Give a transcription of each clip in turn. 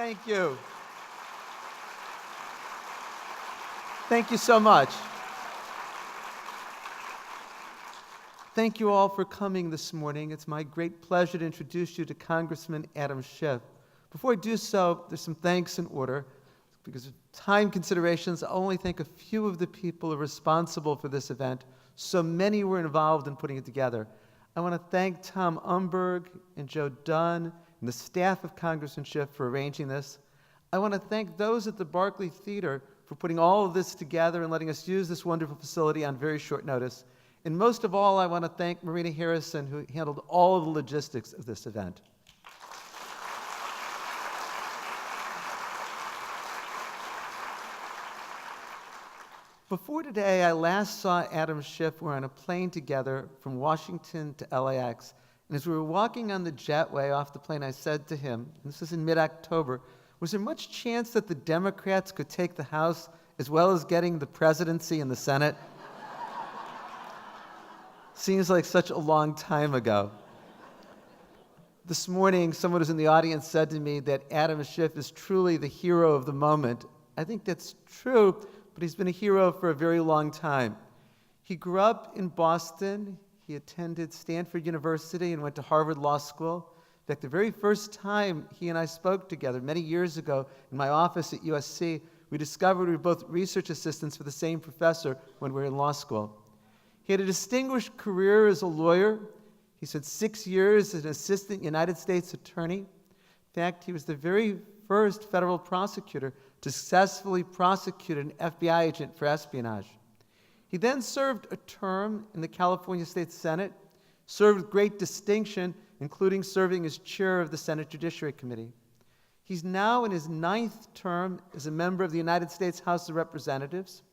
Thank you. Thank you so much. Thank you all for coming this morning. It's my great pleasure to introduce you to Congressman Adam Schiff. Before I do so, there's some thanks in order. Because of time considerations, I'll only thank a few of the people who are responsible for this event. So many were involved in putting it together. I want to thank Tom Umberg and Joe Dunn and the staff of Congressman Schiff for arranging this. I want to thank those at the Barclay Theater for putting all of this together and letting us use this wonderful facility on very short notice. And most of all, I want to thank Marina Harrison, who handled all of the logistics of this event. Before today, I last saw Adam Schiff. We were on a plane together from Washington to LAX. And as we were walking on the jetway off the plane, I said to him, and this was in mid-October, was there much chance that the Democrats could take the House as well as getting the presidency and the Senate? Seems like such a long time ago. This morning, someone who's in the audience said to me that Adam Schiff is truly the hero of the moment. I think that's true, but he's been a hero for a very long time. He grew up in Boston. He attended Stanford University and went to Harvard Law School. In fact, the very first time he and I spoke together many years ago in my office at USC, we discovered we were both research assistants for the same professor when we were in law school. He had a distinguished career as a lawyer. He spent 6 years as an assistant United States attorney. In fact, he was the very first federal prosecutor to successfully prosecute an FBI agent for espionage. He then served a term in the California State Senate, served with great distinction, including serving as chair of the Senate Judiciary Committee. He's now in his 9th term as a member of the United States House of Representatives.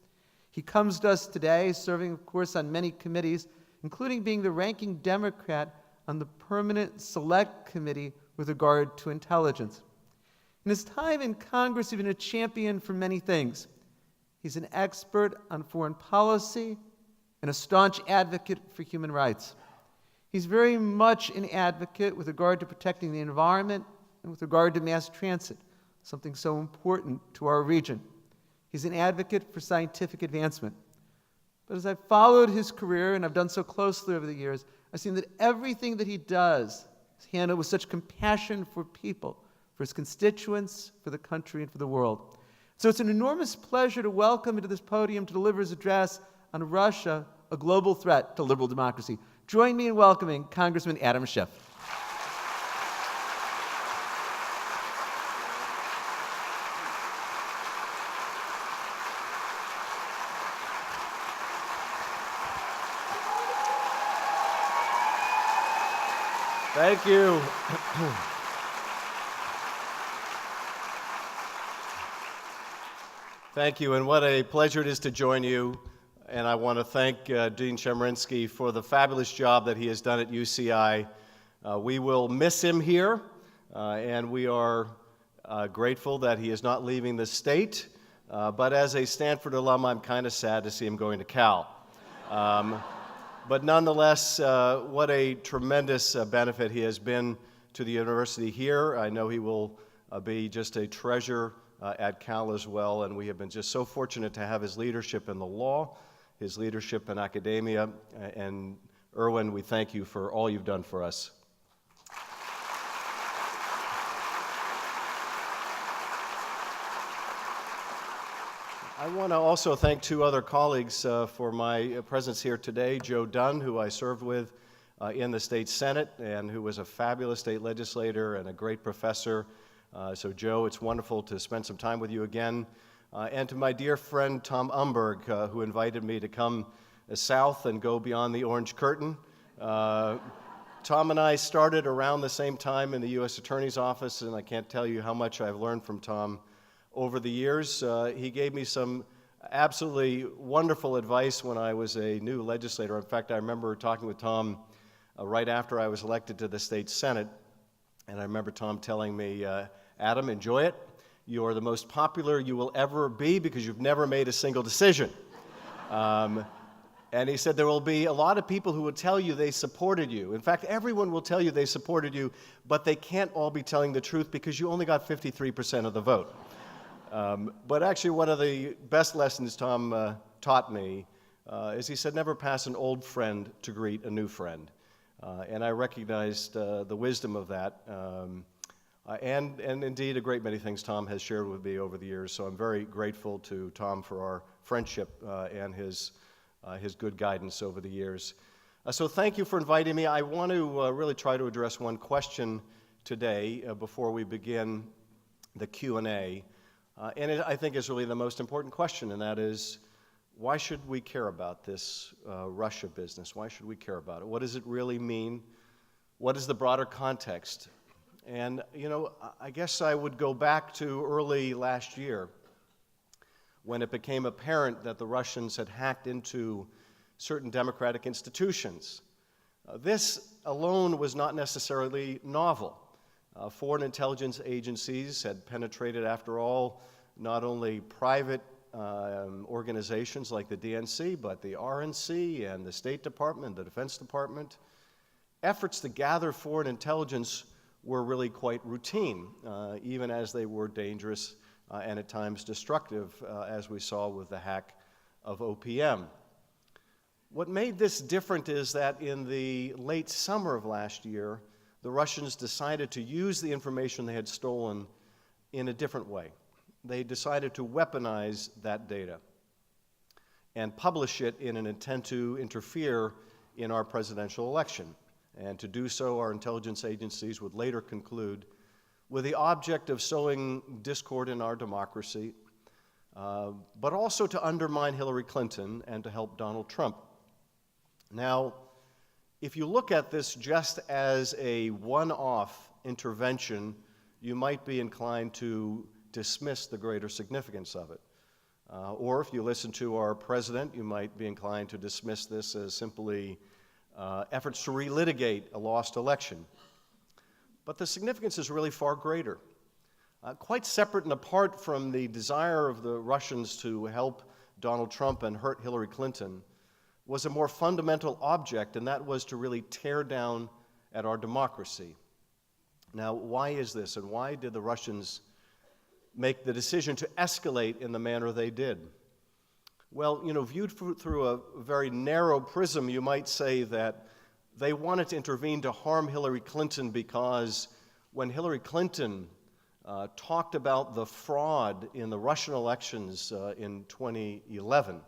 He comes to us today, serving, of course, on many committees, including being the ranking Democrat on the Permanent Select Committee with regard to intelligence. In his time in Congress, he's been a champion for many things. He's an expert on foreign policy and a staunch advocate for human rights. He's very much an advocate with regard to protecting the environment and with regard to mass transit, something so important to our region. He's an advocate for scientific advancement. But as I've followed his career, and I've done so closely over the years, I've seen that everything that he does is handled with such compassion for people, for his constituents, for the country, and for the world. So it's an enormous pleasure to welcome him to this podium to deliver his address on Russia, a global threat to liberal democracy. Join me in welcoming Congressman Adam Schiff. Thank you. Thank you, and what a pleasure it is to join you. And I want to thank Dean Chemerinsky for the fabulous job that he has done at UCI. We will miss him here, and we are grateful that he is not leaving the state. But as a Stanford alum, I'm kind of sad to see him going to Cal. But nonetheless, what a tremendous benefit he has been to the university here. I know he will be just a treasure at Cal as well, and we have been just so fortunate to have his leadership in the law, his leadership in academia, and Erwin, we thank you for all you've done for us. I want to also thank 2 other colleagues for my presence here today. Joe Dunn, who I served with in the state Senate and who was a fabulous state legislator and a great professor. So Joe, it's wonderful to spend some time with you again. And to my dear friend Tom Umberg, who invited me to come south and go beyond the orange curtain. Tom and I started around the same time in the U.S. Attorney's Office, and I can't tell you how much I've learned from Tom over the years. He gave me some absolutely wonderful advice when I was a new legislator. In fact, I remember talking with Tom right after I was elected to the state Senate, and I remember Tom telling me, Adam, enjoy it. You are the most popular you will ever be because you've never made a single decision. And And he said there will be a lot of people who will tell you they supported you. In fact, everyone will tell you they supported you, but they can't all be telling the truth because you only got 53% of the vote. But actually, one of the best lessons Tom taught me is he said, never pass an old friend to greet a new friend. And I recognized the wisdom of that. And indeed, a great many things Tom has shared with me over the years. So I'm very grateful to Tom for our friendship and his good guidance over the years. So thank you for inviting me. I want to really try to address one question today before we begin the Q&A. And it, I think, is really the most important question, and that is, why should we care about this Russia business? Why should we care about it? What does it really mean? What is the broader context? And, you know, I guess I would go back to early last year when it became apparent that the Russians had hacked into certain democratic institutions. This alone was not necessarily novel. Foreign intelligence agencies had penetrated, after all, not only private organizations like the DNC, but the RNC and the State Department, the Defense Department. Efforts to gather foreign intelligence were really quite routine, even as they were dangerous and at times destructive, as we saw with the hack of OPM. What made this different is that in the late summer of last year, the Russians decided to use the information they had stolen in a different way. They decided to weaponize that data and publish it in an intent to interfere in our presidential election. And to do so, our intelligence agencies would later conclude, with the object of sowing discord in our democracy, but also to undermine Hillary Clinton and to help Donald Trump. Now, if you look at this just as a one-off intervention, you might be inclined to dismiss the greater significance of it. Or if you listen to our president, you might be inclined to dismiss this as simply efforts to relitigate a lost election. But the significance is really far greater. Quite separate and apart from the desire of the Russians to help Donald Trump and hurt Hillary Clinton, was a more fundamental object, and that was to really tear down at our democracy. Now, why is this, and why did the Russians make the decision to escalate in the manner they did? Well, you know, viewed through a very narrow prism, you might say that they wanted to intervene to harm Hillary Clinton because when Hillary Clinton talked about the fraud in the Russian elections in 2011,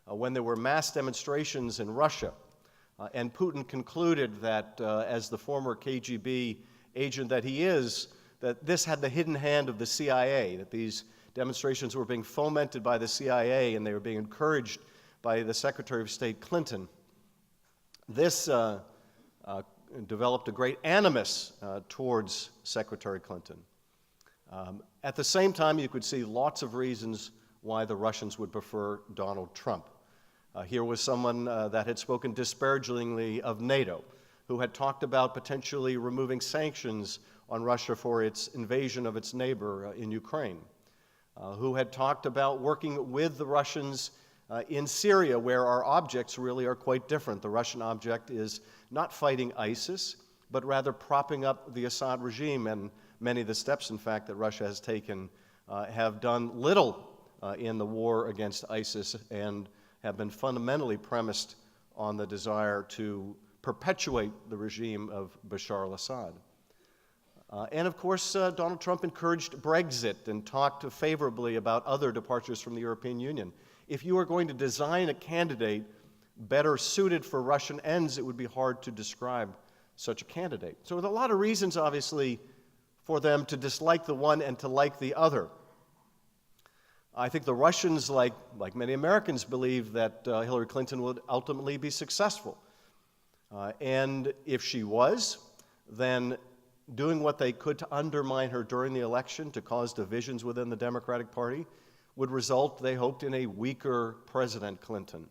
when there were mass demonstrations in Russia, and Putin concluded that, as the former KGB agent that he is, that this had the hidden hand of the CIA, that these demonstrations were being fomented by the CIA and they were being encouraged by the Secretary of State Clinton. This developed a great animus towards Secretary Clinton. At the same time, you could see lots of reasons why the Russians would prefer Donald Trump. Here was someone that had spoken disparagingly of NATO, who had talked about potentially removing sanctions on Russia for its invasion of its neighbor in Ukraine, who had talked about working with the Russians in Syria, where our objects really are quite different. The Russian object is not fighting ISIS, but rather propping up the Assad regime, and many of the steps, in fact, that Russia has taken have done little in the war against ISIS and have been fundamentally premised on the desire to perpetuate the regime of Bashar al-Assad. And of course, Donald Trump encouraged Brexit and talked favorably about other departures from the European Union. If you are going to design a candidate better suited for Russian ends, it would be hard to describe such a candidate. So there are a lot of reasons, obviously, for them to dislike the one and to like the other. I think the Russians, like many Americans, believe that Hillary Clinton would ultimately be successful. And if she was, then doing what they could to undermine her during the election, to cause divisions within the Democratic Party, would result, they hoped, in a weaker President Clinton.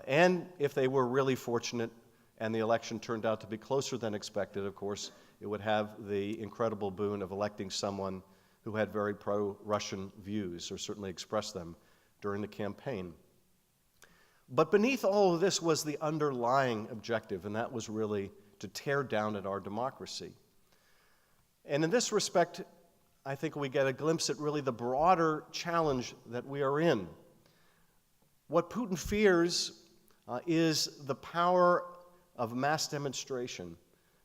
And if they were really fortunate and the election turned out to be closer than expected, of course, it would have the incredible boon of electing someone who had very pro-Russian views, or certainly expressed them during the campaign. But beneath all of this was the underlying objective, and that was really to tear down at our democracy. And in this respect, I think we get a glimpse at really the broader challenge that we are in. What Putin fears is the power of mass demonstration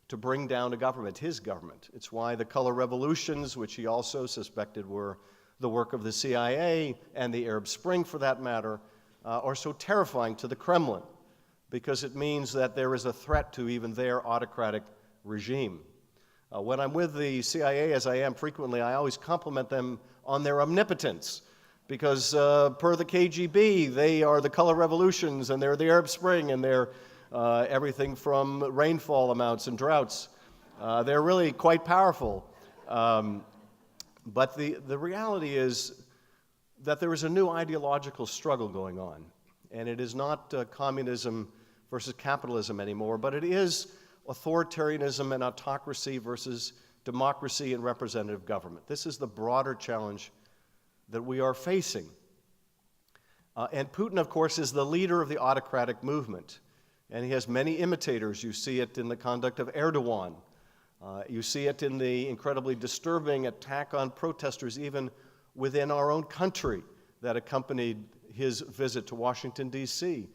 to bring down a government, his government. It's why the color revolutions, which he also suspected were the work of the CIA, and the Arab Spring for that matter, are so terrifying to the Kremlin, because it means that there is a threat to even their autocratic regime. When I'm with the CIA, as I am frequently, I always compliment them on their omnipotence, because per the KGB, they are the color revolutions, and they're the Arab Spring, and they're everything from rainfall amounts and droughts. They're really quite powerful. But the reality is that there is a new ideological struggle going on. And it is not communism versus capitalism anymore, but it is authoritarianism and autocracy versus democracy and representative government. This is the broader challenge that we are facing. And Putin, of course, is the leader of the autocratic movement. And he has many imitators. You see it in the conduct of Erdogan. You see it in the incredibly disturbing attack on protesters, even within our own country, that accompanied his visit to Washington, D.C.,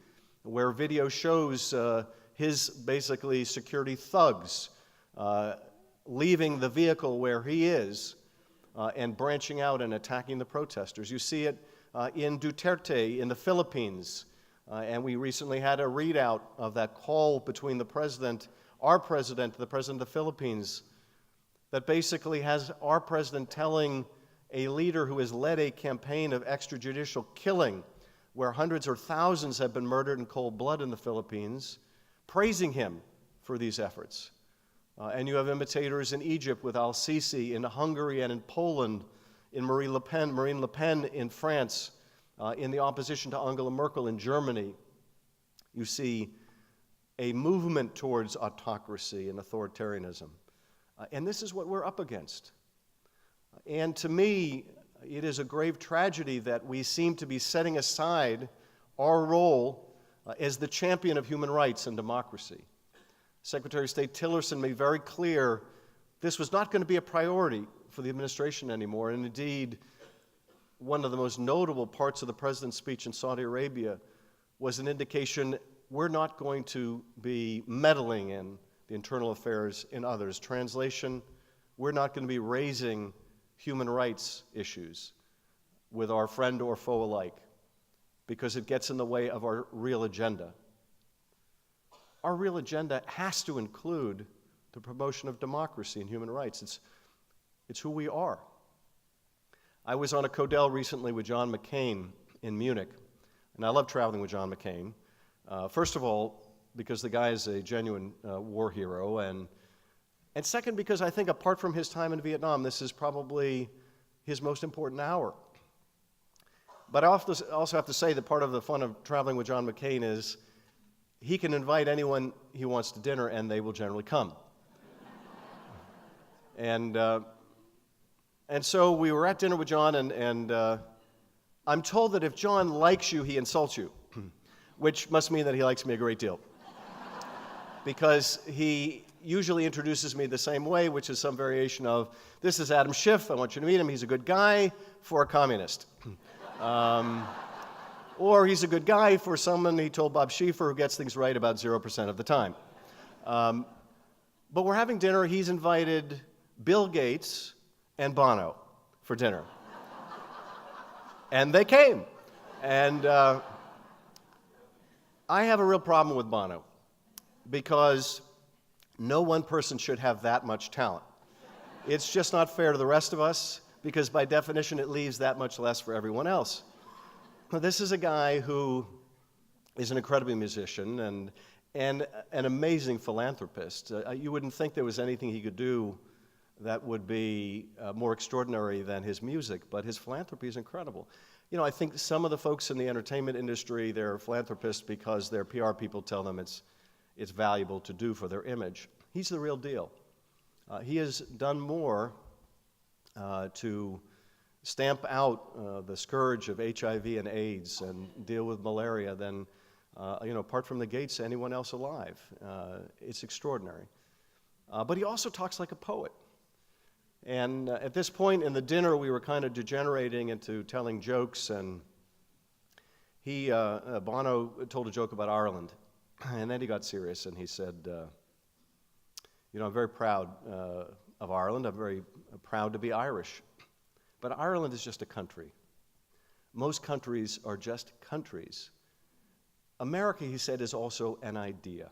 where video shows his basically security thugs leaving the vehicle where he is and branching out and attacking the protesters. You see it in Duterte in the Philippines, and we recently had a readout of that call between the president, our president, the president of the Philippines, that basically has our president telling a leader who has led a campaign of extrajudicial killing, where hundreds or thousands have been murdered in cold blood in the Philippines, praising him for these efforts. And you have imitators in Egypt with al-Sisi, in Hungary and in Poland, in Marine Le Pen in France, in the opposition to Angela Merkel in Germany. You see a movement towards autocracy and authoritarianism. And this is what we're up against. And to me, it is a grave tragedy that we seem to be setting aside our role as the champion of human rights and democracy. Secretary of State Tillerson made very clear this was not going to be a priority for the administration anymore. And indeed, one of the most notable parts of the president's speech in Saudi Arabia was an indication we're not going to be meddling in the internal affairs in others. Translation, we're not going to be raising human rights issues with our friend or foe alike, because it gets in the way of our real agenda. Our real agenda has to include the promotion of democracy and human rights. It's who we are. I was on a Codel recently with John McCain in Munich, and I love traveling with John McCain. First of all, because the guy is a genuine war hero, and second, because I think apart from his time in Vietnam, this is probably his most important hour. But I also have to say that part of the fun of traveling with John McCain is he can invite anyone he wants to dinner, and they will generally come. And so we were at dinner with John, and I'm told that if John likes you, he insults you, which must mean that he likes me a great deal. Because he usually introduces me the same way, which is some variation of, this is Adam Schiff, I want you to meet him, he's a good guy for a communist. Or he's a good guy for someone, he told Bob Schieffer, who gets things right about 0% of the time. But we're having dinner, he's invited Bill Gates and Bono for dinner. And they came. And I have a real problem with Bono, because no one person should have that much talent. It's just not fair to the rest of us, because by definition it leaves that much less for everyone else. But this is a guy who is an incredible musician and an amazing philanthropist. You wouldn't think there was anything he could do that would be more extraordinary than his music, but his philanthropy is incredible. You know, I think some of the folks in the entertainment industry, they're philanthropists because their PR people tell them it's valuable to do for their image. He's the real deal. He has done more to stamp out the scourge of HIV and AIDS and deal with malaria than apart from the Gates, anyone else alive. It's extraordinary. But he also talks like a poet. And at this point in the dinner, we were kind of degenerating into telling jokes, and Bono told a joke about Ireland, and then he got serious, and he said, I'm very proud of Ireland. I'm very proud to be Irish. But Ireland is just a country. Most countries are just countries. America, he said, is also an idea.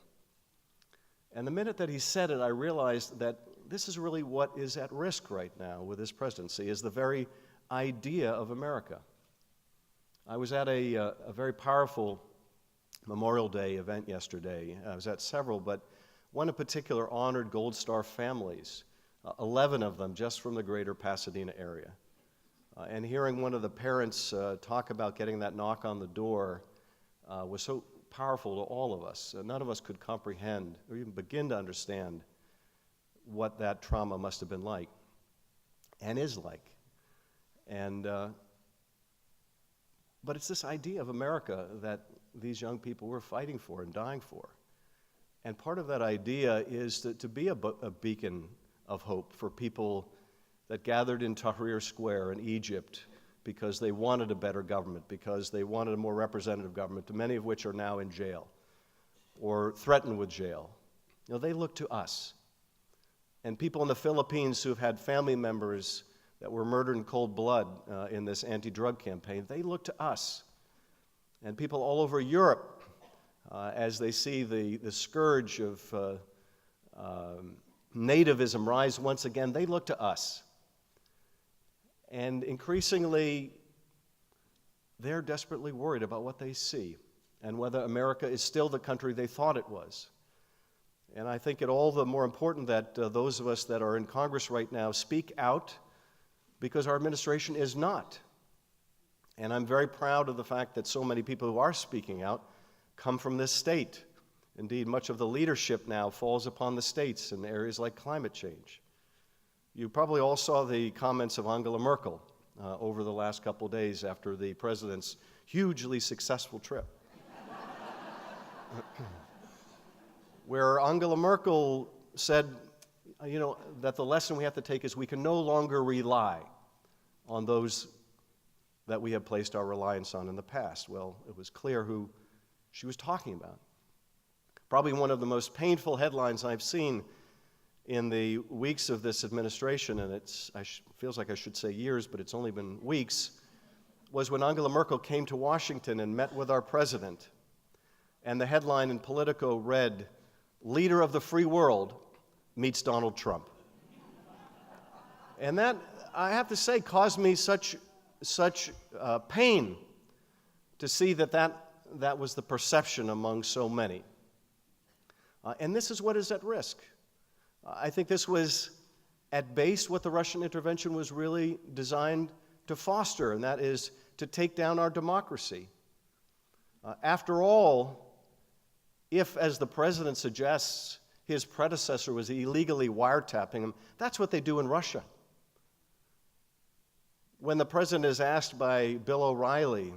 And the minute that he said it, I realized that this is really what is at risk right now with his presidency, is the very idea of America. I was at a very powerful Memorial Day event yesterday. I was at several, but one in particular honored Gold Star families, 11 of them just from the greater Pasadena area. And hearing one of the parents talk about getting that knock on the door was so powerful to all of us. None of us could comprehend or even begin to understand what that trauma must have been like and is like. But it's this idea of America that these young people were fighting for and dying for. And part of that idea is to be a beacon of hope for people that gathered in Tahrir Square in Egypt because they wanted a better government, because they wanted a more representative government, many of which are now in jail or threatened with jail. They look to us. And people in the Philippines who have had family members that were murdered in cold blood in this anti-drug campaign, they look to us. And people all over Europe, as they see the scourge of nativism rise once again, they look to us. And increasingly, they're desperately worried about what they see and whether America is still the country they thought it was. And I think it all the more important that those of us that are in Congress right now speak out, because our administration is not. And I'm very proud of the fact that so many people who are speaking out come from this state. Indeed, much of the leadership now falls upon the states in areas like climate change. You probably all saw the comments of Angela Merkel over the last couple of days after the president's hugely successful trip. Where Angela Merkel said, that the lesson we have to take is we can no longer rely on those that we have placed our reliance on in the past. Well, it was clear who she was talking about. Probably one of the most painful headlines I've seen in the weeks of this administration, and feels like I should say years, but it's only been weeks, was when Angela Merkel came to Washington and met with our president. And the headline in Politico read, "Leader of the Free World meets Donald Trump." And that, I have to say, caused me such pain to see that was the perception among so many. And this is what is at risk. I think this was, at base, what the Russian intervention was really designed to foster, and that is to take down our democracy. After all, if, as the president suggests, his predecessor was illegally wiretapping him, that's what they do in Russia. When the president is asked by Bill O'Reilly,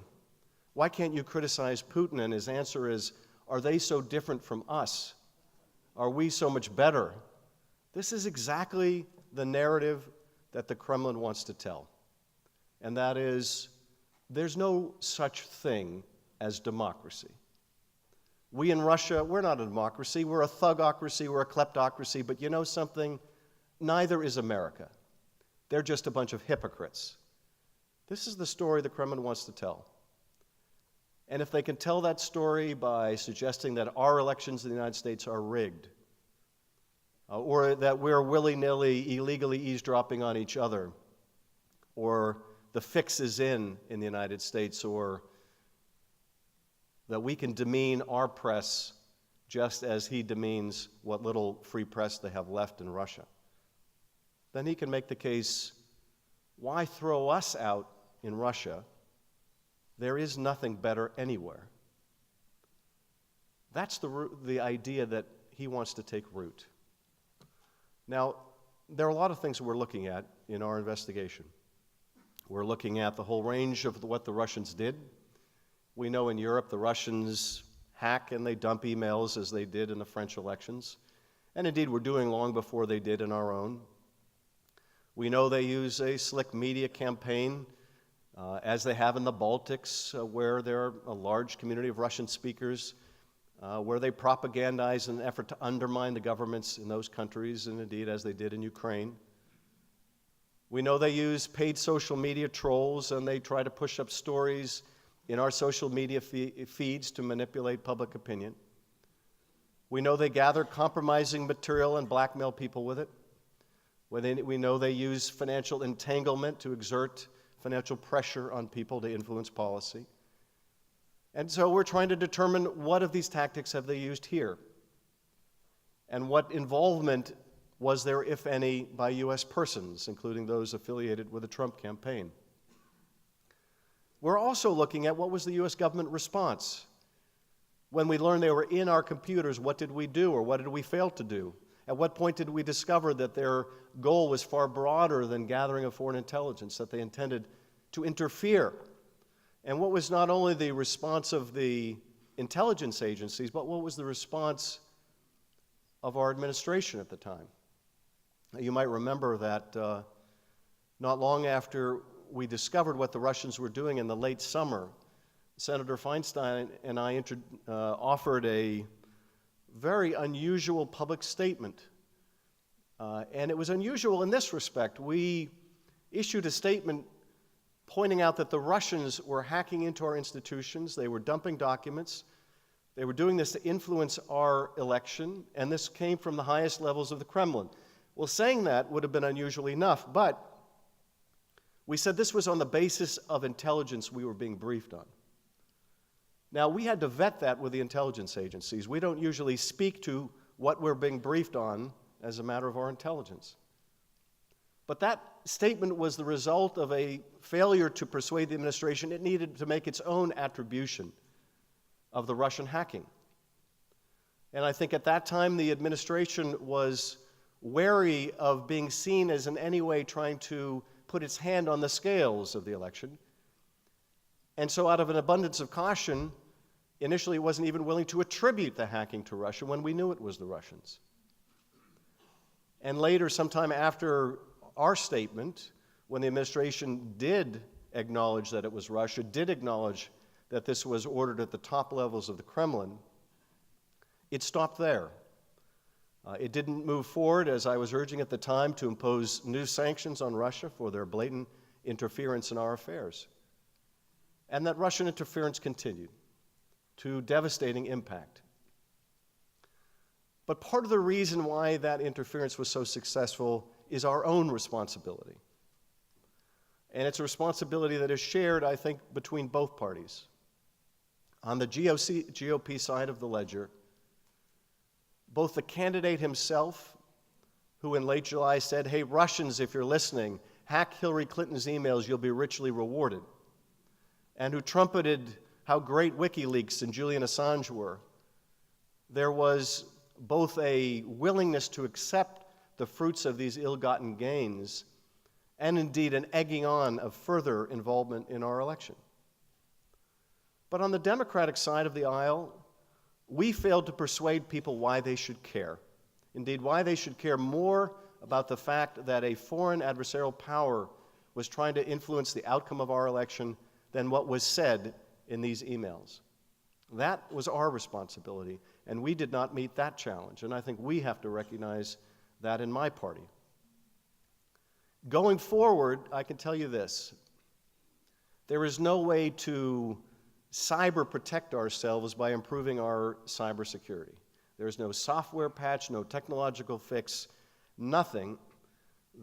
why can't you criticize Putin? And his answer is, are they so different from us? Are we so much better? This is exactly the narrative that the Kremlin wants to tell. And that is, there's no such thing as democracy. We in Russia, we're not a democracy. We're a thugocracy, we're a kleptocracy, but you know something? Neither is America. They're just a bunch of hypocrites. This is the story the Kremlin wants to tell. And if they can tell that story by suggesting that our elections in the United States are rigged, or that we're willy-nilly, illegally eavesdropping on each other, or the fix is in the United States, or that we can demean our press just as he demeans what little free press they have left in Russia, then he can make the case, why throw us out in Russia? There is nothing better anywhere. That's the idea that he wants to take root. Now, there are a lot of things we're looking at in our investigation. We're looking at the whole range of what the Russians did. We know in Europe the Russians hack and they dump emails as they did in the French elections, and indeed were doing long before they did in our own. We know they use a slick media campaign, as they have in the Baltics, where there are a large community of Russian speakers, where they propagandize in an effort to undermine the governments in those countries, and indeed as they did in Ukraine. We know they use paid social media trolls, and they try to push up stories in our social media feeds to manipulate public opinion. We know they gather compromising material and blackmail people with it. We know they use financial entanglement to exert financial pressure on people to influence policy. And so we're trying to determine what of these tactics have they used here, and what involvement was there, if any, by U.S. persons, including those affiliated with the Trump campaign. We're also looking at what was the U.S. government response. When we learned they were in our computers, what did we do, or what did we fail to do? At what point did we discover that their goal was far broader than gathering of foreign intelligence, that they intended to interfere? And what was not only the response of the intelligence agencies, but what was the response of our administration at the time? You might remember that not long after we discovered what the Russians were doing in the late summer, Senator Feinstein and I offered a very unusual public statement. And it was unusual in this respect. We issued a statement pointing out that the Russians were hacking into our institutions, they were dumping documents, they were doing this to influence our election, and this came from the highest levels of the Kremlin. Well, saying that would have been unusual enough, but we said this was on the basis of intelligence we were being briefed on. Now, we had to vet that with the intelligence agencies. We don't usually speak to what we're being briefed on as a matter of our intelligence. But that statement was the result of a failure to persuade the administration it needed to make its own attribution of the Russian hacking. And I think at that time the administration was wary of being seen as in any way trying to put its hand on the scales of the election. And so out of an abundance of caution, initially it wasn't even willing to attribute the hacking to Russia when we knew it was the Russians. And later, sometime after our statement, when the administration did acknowledge that it was Russia, did acknowledge that this was ordered at the top levels of the Kremlin, it stopped there. It didn't move forward, as I was urging at the time, to impose new sanctions on Russia for their blatant interference in our affairs. And that Russian interference continued to devastating impact. But part of the reason why that interference was so successful is our own responsibility. And it's a responsibility that is shared, I think, between both parties. On the GOP side of the ledger, both the candidate himself, who in late July said, "Hey, Russians, if you're listening, hack Hillary Clinton's emails, you'll be richly rewarded," and who trumpeted how great WikiLeaks and Julian Assange were, there was both a willingness to accept the fruits of these ill-gotten gains and indeed an egging on of further involvement in our election. But on the Democratic side of the aisle, we failed to persuade people why they should care. Indeed, why they should care more about the fact that a foreign adversarial power was trying to influence the outcome of our election than what was said in these emails. That was our responsibility, and we did not meet that challenge, and I think we have to recognize that in my party. Going forward, I can tell you this. There is no way to cyber protect ourselves by improving our cybersecurity. There is no software patch, no technological fix, nothing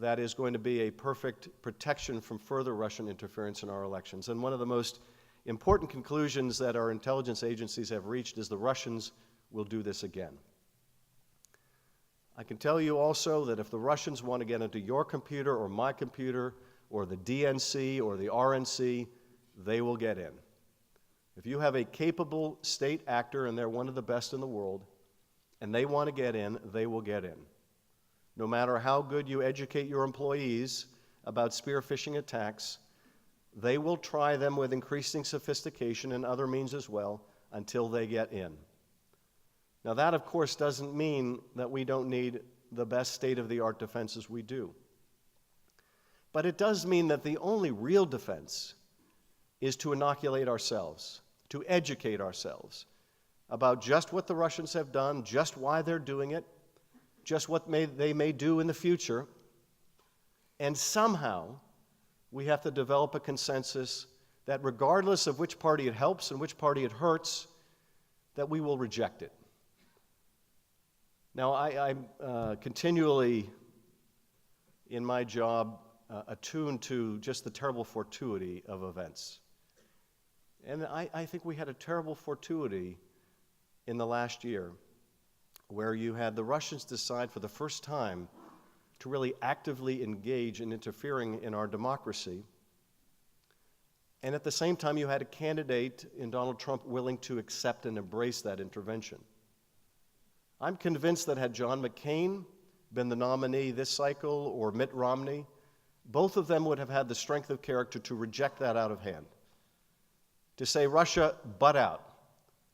that is going to be a perfect protection from further Russian interference in our elections. And one of the most important conclusions that our intelligence agencies have reached is the Russians will do this again. I can tell you also that if the Russians want to get into your computer or my computer or the DNC or the RNC, they will get in. If you have a capable state actor, and they're one of the best in the world, and they want to get in, they will get in. No matter how good you educate your employees about spear phishing attacks, they will try them with increasing sophistication and other means as well until they get in. Now that, of course, doesn't mean that we don't need the best state-of-the-art defenses. We do. But it does mean that the only real defense is to inoculate ourselves, to educate ourselves about just what the Russians have done, just why they're doing it, just what they may do in the future. And somehow, we have to develop a consensus that regardless of which party it helps and which party it hurts, that we will reject it. Now, I'm continually, in my job, attuned to just the terrible fortuity of events. And I think we had a terrible fortuity in the last year where you had the Russians decide for the first time to really actively engage in interfering in our democracy. And at the same time, you had a candidate in Donald Trump willing to accept and embrace that intervention. I'm convinced that had John McCain been the nominee this cycle, or Mitt Romney, both of them would have had the strength of character to reject that out of hand. To say, Russia, butt out.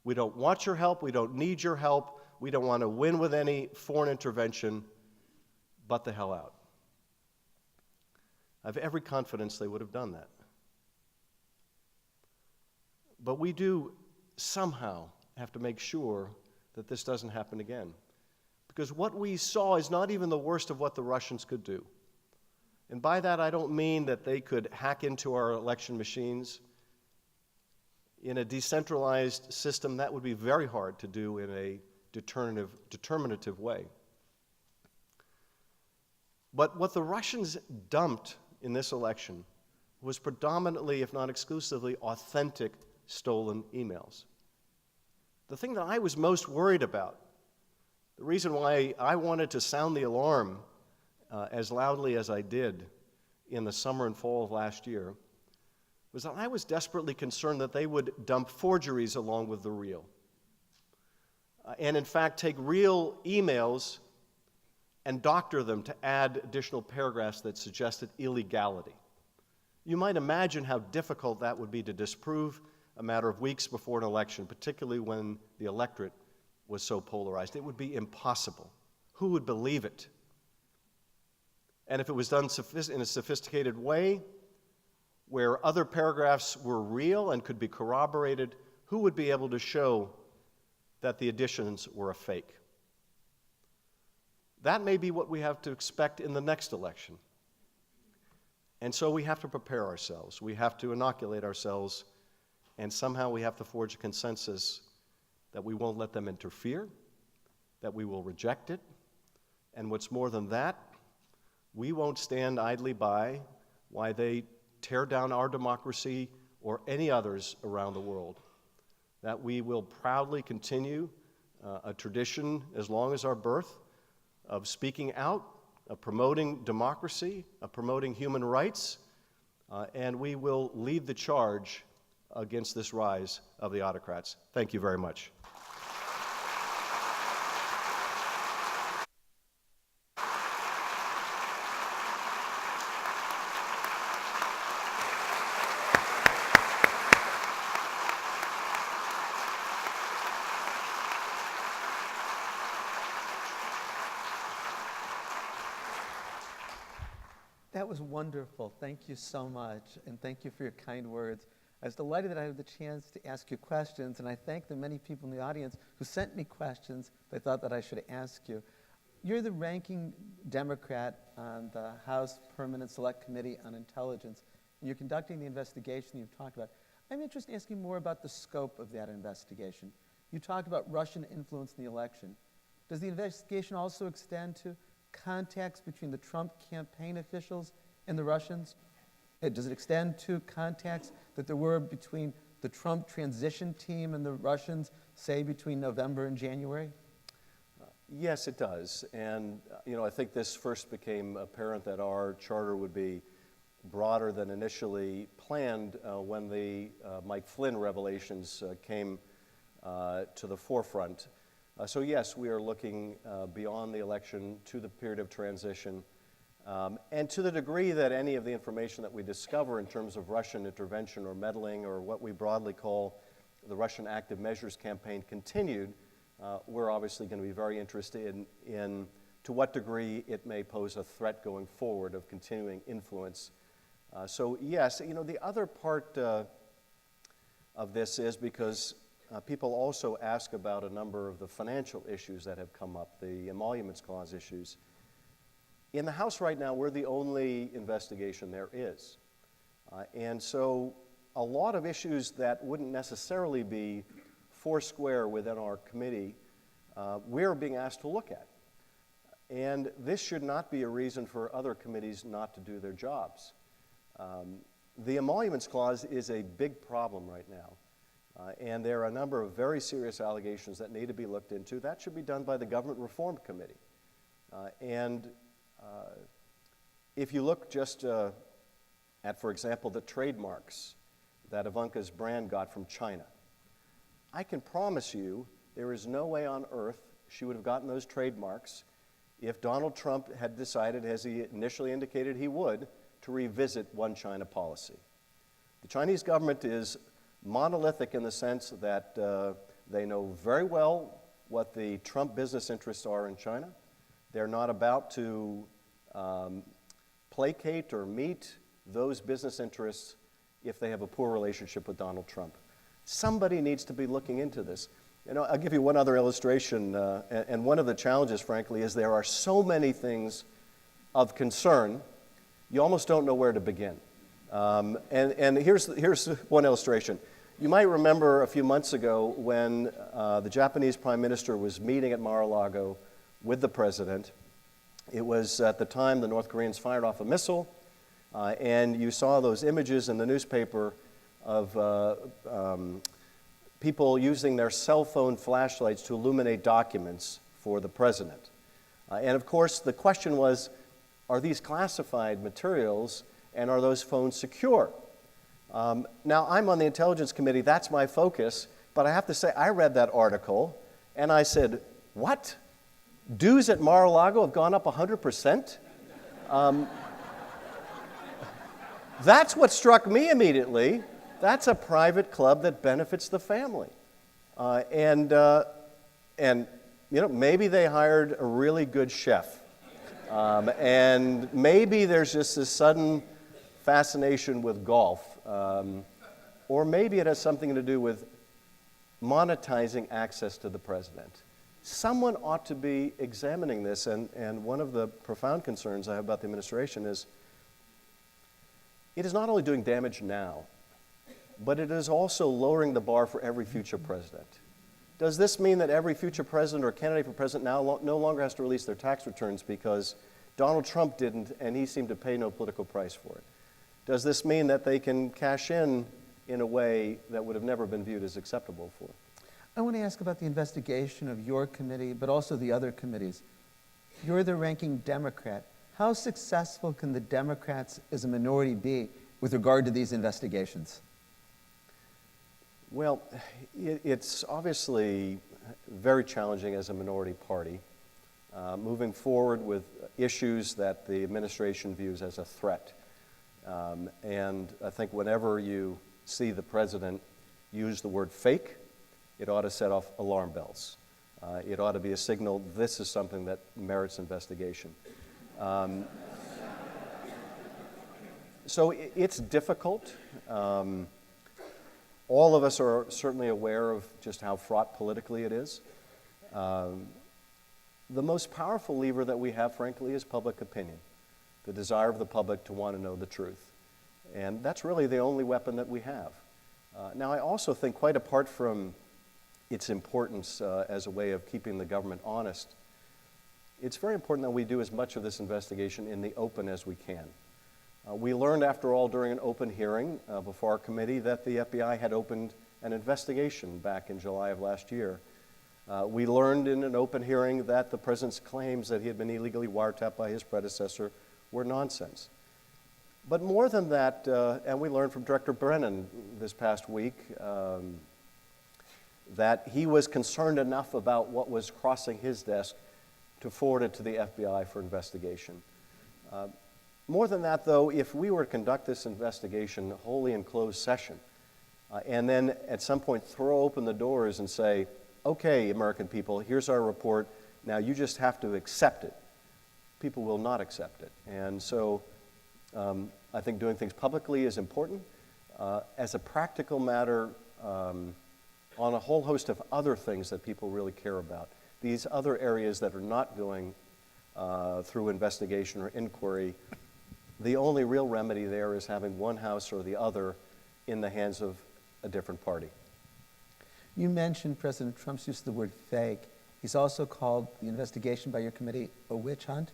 We don't want your help. We don't need your help. We don't want to win with any foreign intervention. Butt the hell out. I have every confidence they would have done that. But we do somehow have to make sure that this doesn't happen again. Because what we saw is not even the worst of what the Russians could do. And by that, I don't mean that they could hack into our election machines. In a decentralized system, that would be very hard to do in a determinative way. But what the Russians dumped in this election was predominantly, if not exclusively, authentic stolen emails. The thing that I was most worried about, the reason why I wanted to sound the alarm as loudly as I did in the summer and fall of last year, was that I was desperately concerned that they would dump forgeries along with the real. And in fact, take real emails and doctor them to add additional paragraphs that suggested illegality. You might imagine how difficult that would be to disprove a matter of weeks before an election, particularly when the electorate was so polarized. It would be impossible. Who would believe it? And if it was done in a sophisticated way, where other paragraphs were real and could be corroborated, who would be able to show that the additions were a fake? That may be what we have to expect in the next election. And so we have to prepare ourselves. We have to inoculate ourselves, and somehow we have to forge a consensus that we won't let them interfere, that we will reject it, and what's more than that, we won't stand idly by while they tear down our democracy or any others around the world. That we will proudly continue a tradition as long as our birth of speaking out, of promoting democracy, of promoting human rights, and we will lead the charge against this rise of the autocrats. Thank you very much. That was wonderful. Thank you so much, and thank you for your kind words. I was delighted that I had the chance to ask you questions, and I thank the many people in the audience who sent me questions they thought that I should ask you. You're the ranking Democrat on the House Permanent Select Committee on Intelligence, and you're conducting the investigation you've talked about. I'm interested in asking more about the scope of that investigation. You talked about Russian influence in the election. Does the investigation also extend to contacts between the Trump campaign officials and the Russians? Does it extend to contacts that there were between the Trump transition team and the Russians, say between November and January? Yes, it does. And I think this first became apparent that our charter would be broader than initially planned when the Mike Flynn revelations came to the forefront. So yes, we are looking beyond the election to the period of transition. And to the degree that any of the information that we discover in terms of Russian intervention or meddling or what we broadly call the Russian active measures campaign continued, we're obviously going to be very interested in to what degree it may pose a threat going forward of continuing influence. So yes, the other part of this is because people also ask about a number of the financial issues that have come up, the Emoluments Clause issues. In the House right now, we're the only investigation there is. And so a lot of issues that wouldn't necessarily be foursquare within our committee, we're being asked to look at. And this should not be a reason for other committees not to do their jobs. The Emoluments Clause is a big problem right now. And there are a number of very serious allegations that need to be looked into. That should be done by the Government Reform Committee. If you look just at, for example, the trademarks that Ivanka's brand got from China, I can promise you there is no way on earth she would have gotten those trademarks if Donald Trump had decided, as he initially indicated he would, to revisit one China policy. The Chinese government is monolithic in the sense that they know very well what the Trump business interests are in China. They're not about to placate or meet those business interests if they have a poor relationship with Donald Trump. Somebody needs to be looking into this. I'll give you one other illustration, and one of the challenges, frankly, is there are so many things of concern, you almost don't know where to begin. And here's one illustration. You might remember a few months ago when the Japanese Prime Minister was meeting at Mar-a-Lago with the President. It was at the time the North Koreans fired off a missile, and you saw those images in the newspaper of people using their cell phone flashlights to illuminate documents for the President. And of course, the question was, are these classified materials, and are those phones secure? Now, I'm on the Intelligence Committee, that's my focus, but I have to say, I read that article, and I said, what? Dues at Mar-a-Lago have gone up 100%? That's what struck me immediately. That's a private club that benefits the family. And maybe they hired a really good chef. And maybe there's just this sudden fascination with golf. Or maybe it has something to do with monetizing access to the president. Someone ought to be examining this, and one of the profound concerns I have about the administration is it is not only doing damage now, but it is also lowering the bar for every future president. Does this mean that every future president or candidate for president now no longer has to release their tax returns because Donald Trump didn't and he seemed to pay no political price for it? Does this mean that they can cash in a way that would have never been viewed as acceptable for them? I want to ask about the investigation of your committee, but also the other committees. You're the ranking Democrat. How successful can the Democrats as a minority be with regard to these investigations? Well, it's obviously very challenging as a minority party, moving forward with issues that the administration views as a threat. And I think whenever you see the president use the word fake, it ought to set off alarm bells. It ought to be a signal this is something that merits investigation. So it's difficult. All of us are certainly aware of just how fraught politically it is. The most powerful lever that we have, frankly, is public opinion, the desire of the public to want to know the truth. And that's really the only weapon that we have. Now, I also think, quite apart from its importance as a way of keeping the government honest, it's very important that we do as much of this investigation in the open as we can. We learned, after all, during an open hearing before our committee that the FBI had opened an investigation back in July of last year. We learned in an open hearing that the president's claims that he had been illegally wiretapped by his predecessor were nonsense. But more than that, and we learned from Director Brennan this past week, that he was concerned enough about what was crossing his desk to forward it to the FBI for investigation. More than that, though, if we were to conduct this investigation wholly in closed session, and then at some point throw open the doors and say, okay, American people, here's our report, now you just have to accept it, people will not accept it. And so I think doing things publicly is important. As a practical matter, on a whole host of other things that people really care about, these other areas that are not going through investigation or inquiry, the only real remedy there is having one house or the other in the hands of a different party. You mentioned President Trump's use of the word fake. He's also called the investigation by your committee a witch hunt.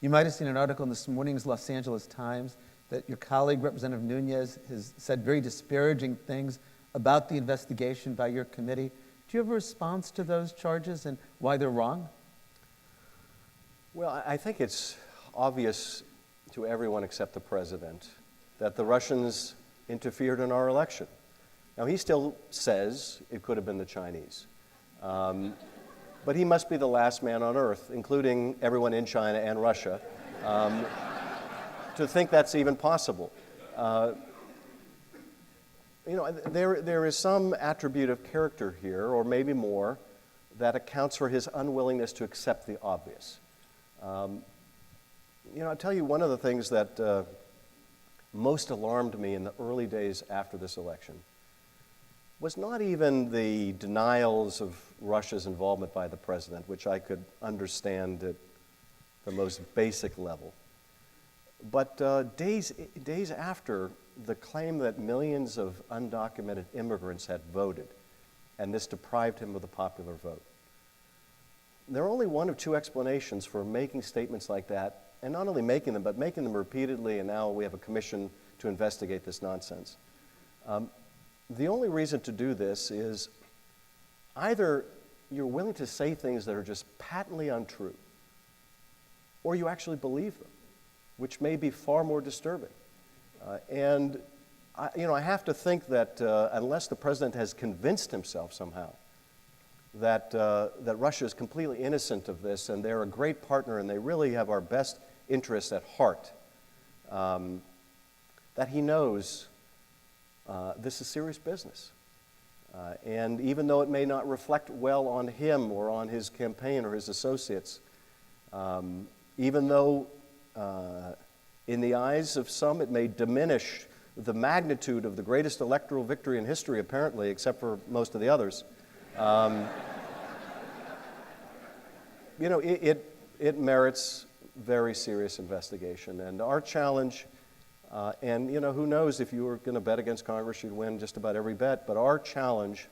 You might have seen an article in this morning's Los Angeles Times that your colleague, Representative Nunes, has said very disparaging things about the investigation by your committee. Do you have a response to those charges and why they're wrong? Well, I think it's obvious to everyone except the president that the Russians interfered in our election. Now, he still says it could have been the Chinese. But he must be the last man on earth, including everyone in China and Russia, to think that's even possible. There is some attribute of character here, or maybe more, that accounts for his unwillingness to accept the obvious. I'll tell you one of the things that most alarmed me in the early days after this election was not even the denials of Russia's involvement by the president, which I could understand at the most basic level, but days after, the claim that millions of undocumented immigrants had voted, and this deprived him of the popular vote. There are only one of two explanations for making statements like that, and not only making them, but making them repeatedly, and now we have a commission to investigate this nonsense. The only reason to do this is either you're willing to say things that are just patently untrue, or you actually believe them, which may be far more disturbing. I have to think that unless the president has convinced himself somehow that Russia is completely innocent of this and they're a great partner and they really have our best interests at heart, that he knows this is serious business. And even though it may not reflect well on him or on his campaign or his associates, even though in the eyes of some it may diminish the magnitude of the greatest electoral victory in history, apparently, except for most of the others, it merits very serious investigation. And our challenge, and who knows, if you were going to bet against Congress, you'd win just about every bet, but our challenge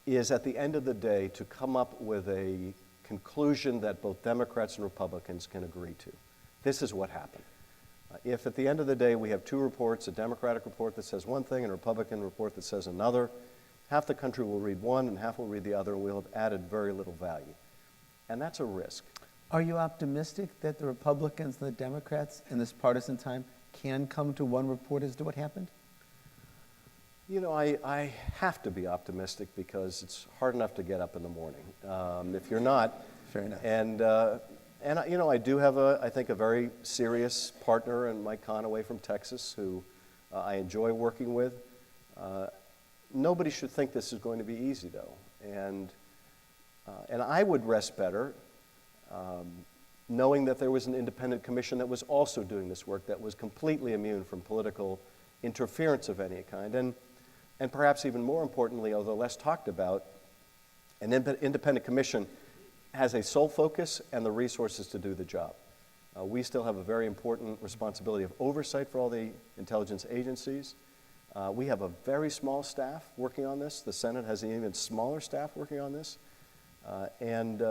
is at the end of the day to come up with a conclusion that both Democrats and Republicans can agree to. This is what happened. If at the end of the day we have two reports, a Democratic report that says one thing and a Republican report that says another, half the country will read one and half will read the other, and we'll have added very little value. And that's a risk. Are you optimistic that the Republicans and the Democrats in this partisan time can come to one report as to what happened? I have to be optimistic because it's hard enough to get up in the morning. If you're not, fair enough. And I do have I think a very serious partner in Mike Conaway from Texas, who I enjoy working with. Nobody should think this is going to be easy, though, and I would rest better knowing that there was an independent commission that was also doing this work, that was completely immune from political interference of any kind, and perhaps even more importantly, although less talked about, an independent commission has a sole focus and the resources to do the job. We still have a very important responsibility of oversight for all the intelligence agencies. We have a very small staff working on this. The Senate has an even smaller staff working on this. And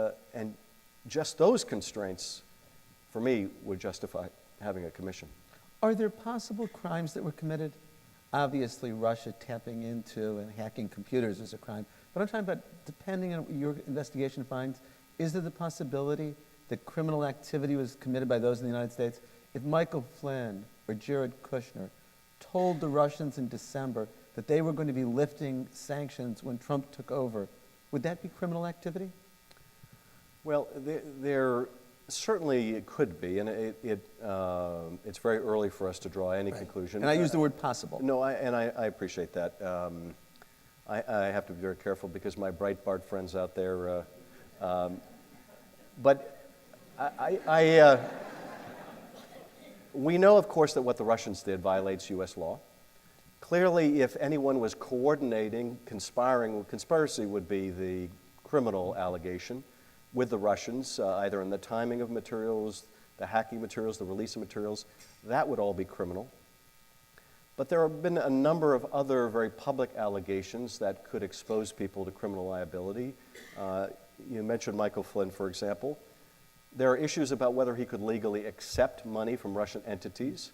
just those constraints, for me, would justify having a commission. Are there possible crimes that were committed? Obviously, Russia tapping into and hacking computers is a crime. But I'm talking about, depending on what your investigation finds, is there the possibility that criminal activity was committed by those in the United States? If Michael Flynn or Jared Kushner told the Russians in December that they were going to be lifting sanctions when Trump took over, would that be criminal activity? Well, there certainly it could be, and it's very early for us to draw any conclusion. And I use the word possible. No, I appreciate that. I have to be very careful because my Breitbart friends out there, but we know, of course, that what the Russians did violates U.S. law. Clearly, if anyone was coordinating, conspiring, conspiracy would be the criminal allegation with the Russians, either in the timing of materials, the hacking materials, the release of materials, that would all be criminal. But there have been a number of other very public allegations that could expose people to criminal liability. You mentioned Michael Flynn, for example. There are issues about whether he could legally accept money from Russian entities,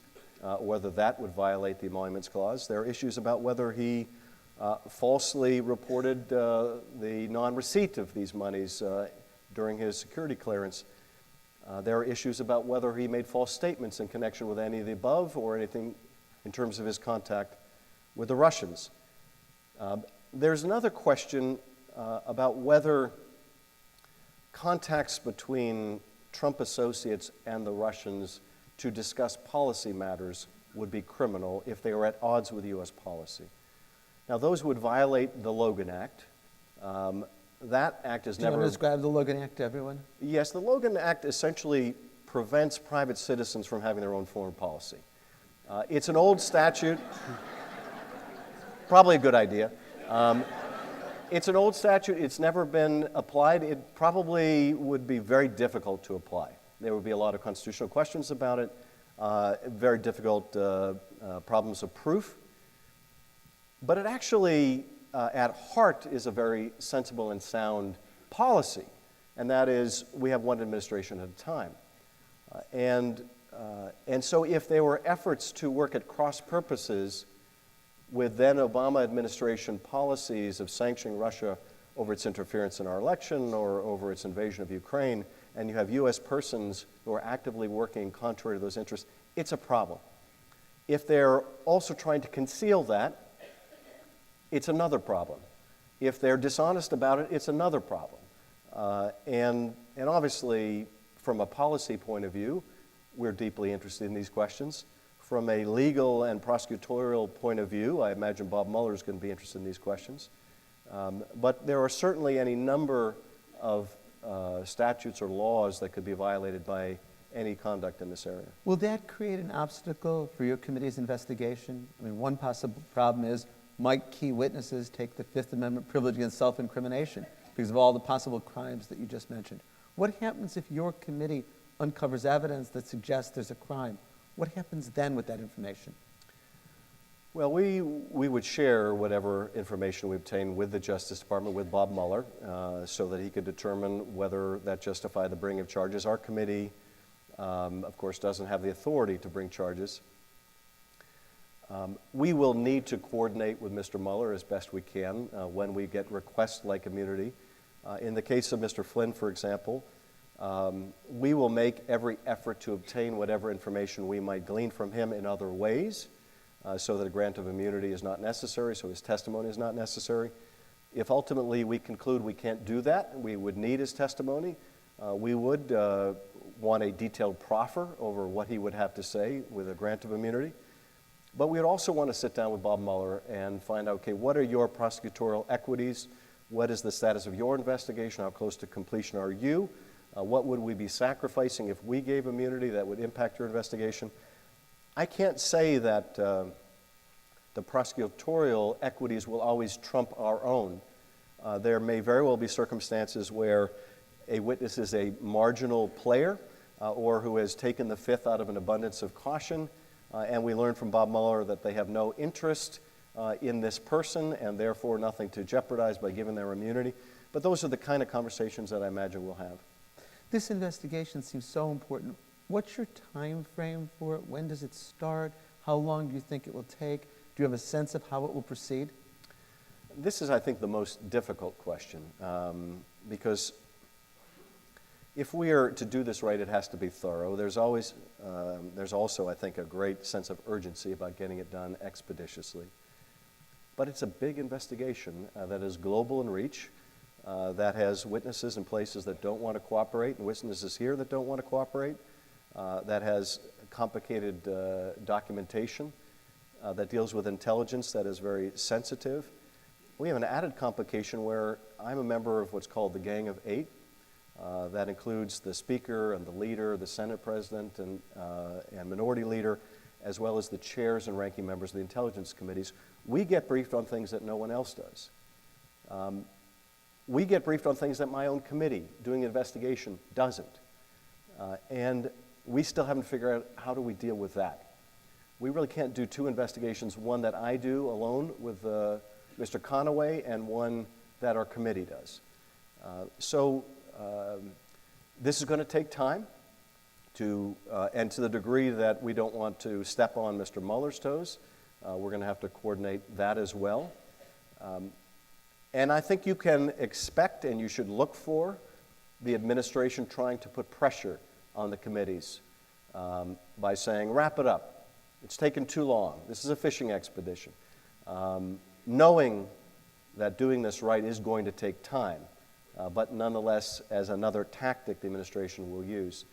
whether that would violate the Emoluments Clause. There are issues about whether he falsely reported the non-receipt of these monies during his security clearance. There are issues about whether he made false statements in connection with any of the above or anything in terms of his contact with the Russians. There's another question about whether contacts between Trump associates and the Russians to discuss policy matters would be criminal if they were at odds with U.S. policy. Now, those would violate the Logan Act. That act is never... Do you want to describe the Logan Act to everyone? Yes, the Logan Act essentially prevents private citizens from having their own foreign policy. It's an old statute, probably a good idea. It's an old statute, it's never been applied. It probably would be very difficult to apply. There would be a lot of constitutional questions about it, very difficult problems of proof. But it actually, at heart, is a very sensible and sound policy, and that is we have one administration at a time. And so if there were efforts to work at cross purposes with then Obama administration policies of sanctioning Russia over its interference in our election or over its invasion of Ukraine, and you have U.S. persons who are actively working contrary to those interests, it's a problem. If they're also trying to conceal that, it's another problem. If they're dishonest about it, it's another problem. And obviously, from a policy point of view, we're deeply interested in these questions. From a legal and prosecutorial point of view, I imagine Bob Mueller is going to be interested in these questions. But there are certainly any number of statutes or laws that could be violated by any conduct in this area. Will that create an obstacle for your committee's investigation? I mean, one possible problem is, might key witnesses take the Fifth Amendment privilege against self-incrimination because of all the possible crimes that you just mentioned? What happens if your committee uncovers evidence that suggests there's a crime? What happens then with that information? Well, we would share whatever information we obtain with the Justice Department, with Bob Mueller, so that he could determine whether that justified the bringing of charges. Our committee, of course, doesn't have the authority to bring charges. We will need to coordinate with Mr. Mueller as best we can when we get requests like immunity. In the case of Mr. Flynn, for example, we will make every effort to obtain whatever information we might glean from him in other ways so that a grant of immunity is not necessary, so his testimony is not necessary. If ultimately we conclude we can't do that, we would need his testimony, we would want a detailed proffer over what he would have to say with a grant of immunity. But we would also want to sit down with Bob Mueller and find out, okay, what are your prosecutorial equities? What is the status of your investigation? How close to completion are you? What would we be sacrificing if we gave immunity that would impact your investigation? I can't say that the prosecutorial equities will always trump our own. There may very well be circumstances where a witness is a marginal player or who has taken the fifth out of an abundance of caution, and we learn from Bob Mueller that they have no interest in this person and therefore nothing to jeopardize by giving their immunity. But those are the kind of conversations that I imagine we'll have. This investigation seems so important. What's your time frame for it? When does it start? How long do you think it will take? Do you have a sense of how it will proceed? This is, I think, the most difficult question because if we are to do this right, it has to be thorough. There's also, I think, a great sense of urgency about getting it done expeditiously. But it's a big investigation that is global in reach, that has witnesses in places that don't want to cooperate and witnesses here that don't want to cooperate, that has complicated documentation, that deals with intelligence that is very sensitive. we have an added complication where I'm a member of what's called the Gang of Eight. That includes the Speaker and the Leader, the Senate President and Minority Leader, as well as the chairs and ranking members of the intelligence committees. We get briefed on things that no one else does. We get briefed on things that my own committee doing the investigation doesn't. And we still haven't figured out how do we deal with that. We really can't do two investigations, one that I do alone with Mr. Conaway and one that our committee does. This is going to take time and to the degree that we don't want to step on Mr. Mueller's toes, we're going to have to coordinate that as well. And I think you can expect and you should look for the administration trying to put pressure on the committees by saying, wrap it up. It's taken too long. This is a fishing expedition. Knowing that doing this right is going to take time, but nonetheless as another tactic the administration will use.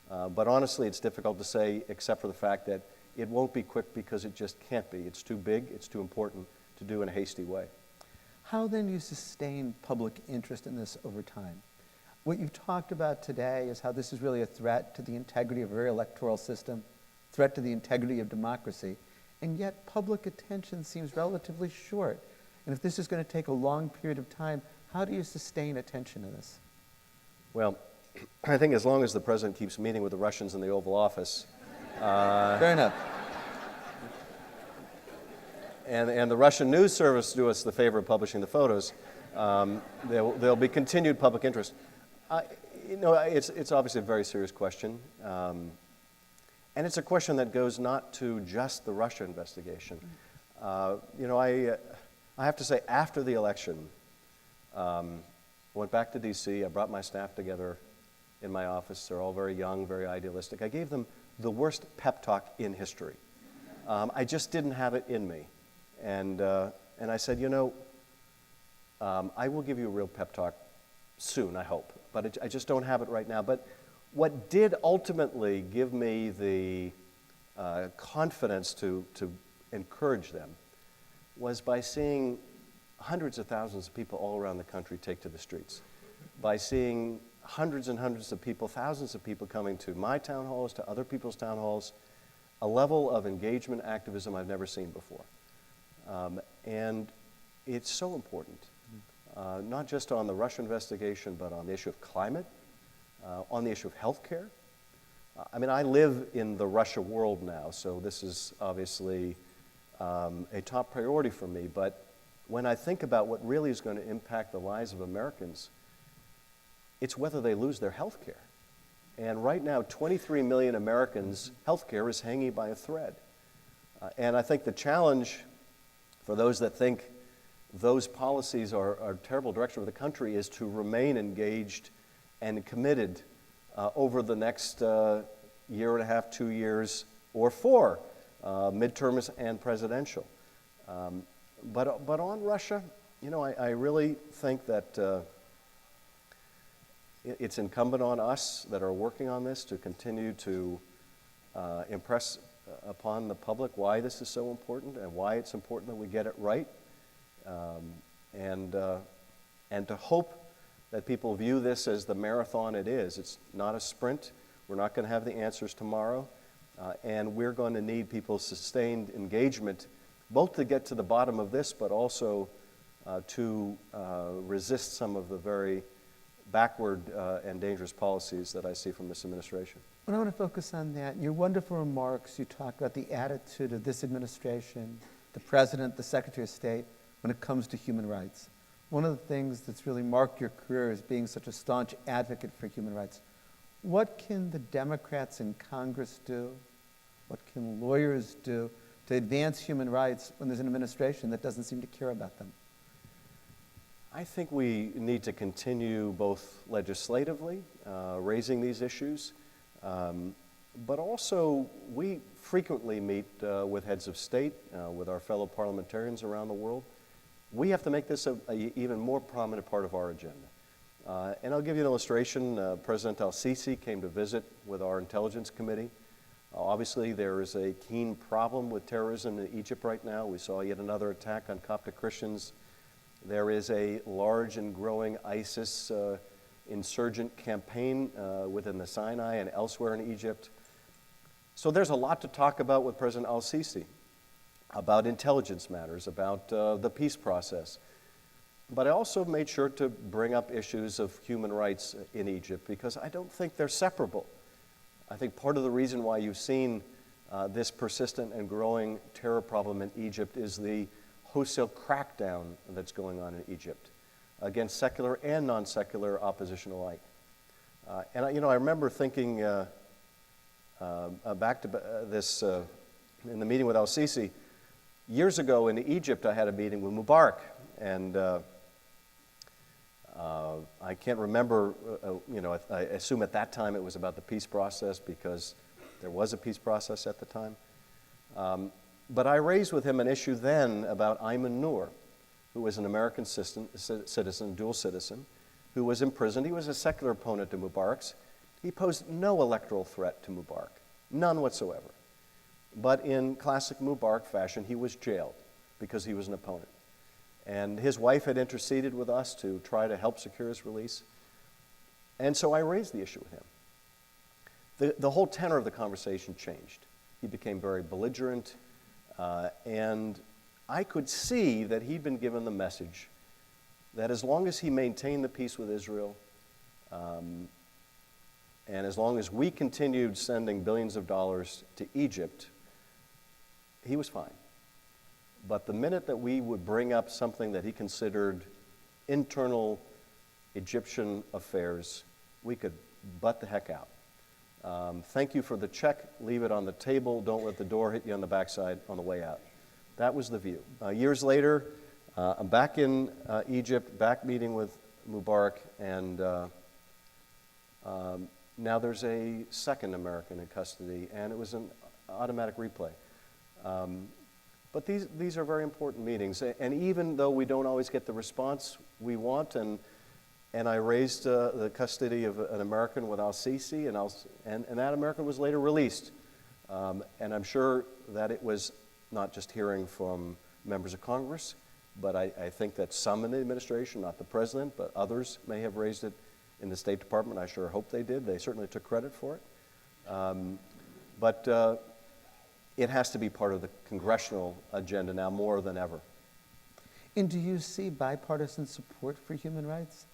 But honestly, it's difficult to say except for the fact that it won't be quick because it just can't be. It's too big, it's too important to do in a hasty way. How then do you sustain public interest in this over time? What you've talked about today is how this is really a threat to the integrity of our electoral system, threat to the integrity of democracy, and yet public attention seems relatively short. And if this is going to take a long period of time, how do you sustain attention to this? Well, I think as long as the president keeps meeting with the Russians in the Oval Office, fair enough. And the Russian news service do us the favor of publishing the photos, there'll be continued public interest. It's obviously a very serious question. And it's a question that goes not to just the Russia investigation. I have to say, after the election, went back to D.C., I brought my staff together in my office. They're all very young, very idealistic. I gave them the worst pep talk in history. I just didn't have it in me. And I said, I will give you a real pep talk soon, I hope. But I just don't have it right now. But what did ultimately give me the confidence to encourage them was by seeing hundreds of thousands of people all around the country take to the streets, by seeing hundreds and hundreds of people, thousands of people coming to my town halls, to other people's town halls, a level of engagement, activism I've never seen before. And it's so important, not just on the Russia investigation, but on the issue of climate, on the issue of healthcare. I live in the Russia world now, so this is obviously a top priority for me, but when I think about what really is going to impact the lives of Americans, it's whether they lose their health care. And right now, 23 million Americans' health care is hanging by a thread. And I think the challenge for those that think those policies are a terrible direction for the country is to remain engaged and committed over the next year and a half, 2 years, or 4, midterms and presidential. But on Russia, I really think that it's incumbent on us that are working on this to continue to impress upon the public why this is so important and why it's important that we get it right, and to hope that people view this as the marathon it is. It's not a sprint. We're not going to have the answers tomorrow, and we're going to need people's sustained engagement, both to get to the bottom of this, but also to resist some of the very backward and dangerous policies that I see from this administration. Well, I want to focus on that. In your wonderful remarks, you talk about the attitude of this administration, the President, the Secretary of State, when it comes to human rights. One of the things that's really marked your career is being such a staunch advocate for human rights. What can the Democrats in Congress do? What can lawyers do to advance human rights when there's an administration that doesn't seem to care about them? I think we need to continue both legislatively, raising these issues, but also we frequently meet with heads of state, with our fellow parliamentarians around the world. We have to make this an even more prominent part of our agenda. And I'll give you an illustration. President al-Sisi came to visit with our Intelligence Committee. Obviously, there is a keen problem with terrorism in Egypt right now. We saw yet another attack on Coptic Christians There is a large and growing ISIS insurgent campaign within the Sinai and elsewhere in Egypt. So there's a lot to talk about with President al-Sisi, about intelligence matters, about the peace process. But I also made sure to bring up issues of human rights in Egypt because I don't think they're separable. I think part of the reason why you've seen this persistent and growing terror problem in Egypt is the wholesale crackdown that's going on in Egypt against secular and non-secular opposition alike. And I remember thinking back to this in the meeting with al-Sisi. Years ago in Egypt, I had a meeting with Mubarak, and I can't remember, I assume at that time it was about the peace process because there was a peace process at the time. But I raised with him an issue then about Ayman Noor, who was an American citizen, dual citizen, who was imprisoned. He was a secular opponent to Mubarak's. He posed no electoral threat to Mubarak, none whatsoever. But in classic Mubarak fashion, he was jailed because he was an opponent. And his wife had interceded with us to try to help secure his release. And so I raised the issue with him. The whole tenor of the conversation changed. He became very belligerent, and I could see that he'd been given the message that as long as he maintained the peace with Israel, and as long as we continued sending billions of dollars to Egypt, he was fine. But the minute that we would bring up something that he considered internal Egyptian affairs, we could butt the heck out. Thank you for the check. Leave it on the table. Don't let the door hit you on the backside on the way out. That was the view. Years later, I'm back in Egypt, back meeting with Mubarak, and now there's a second American in custody, and it was an automatic replay. But these are very important meetings, and even though we don't always get the response we want, and I raised the custody of an American with al-Sisi, and that American was later released. And I'm sure that it was not just hearing from members of Congress, but I think that some in the administration, not the president, but others may have raised it in the State Department. I sure hope they did. They certainly took credit for it. But it has to be part of the congressional agenda now more than ever. And do you see bipartisan support for human rights?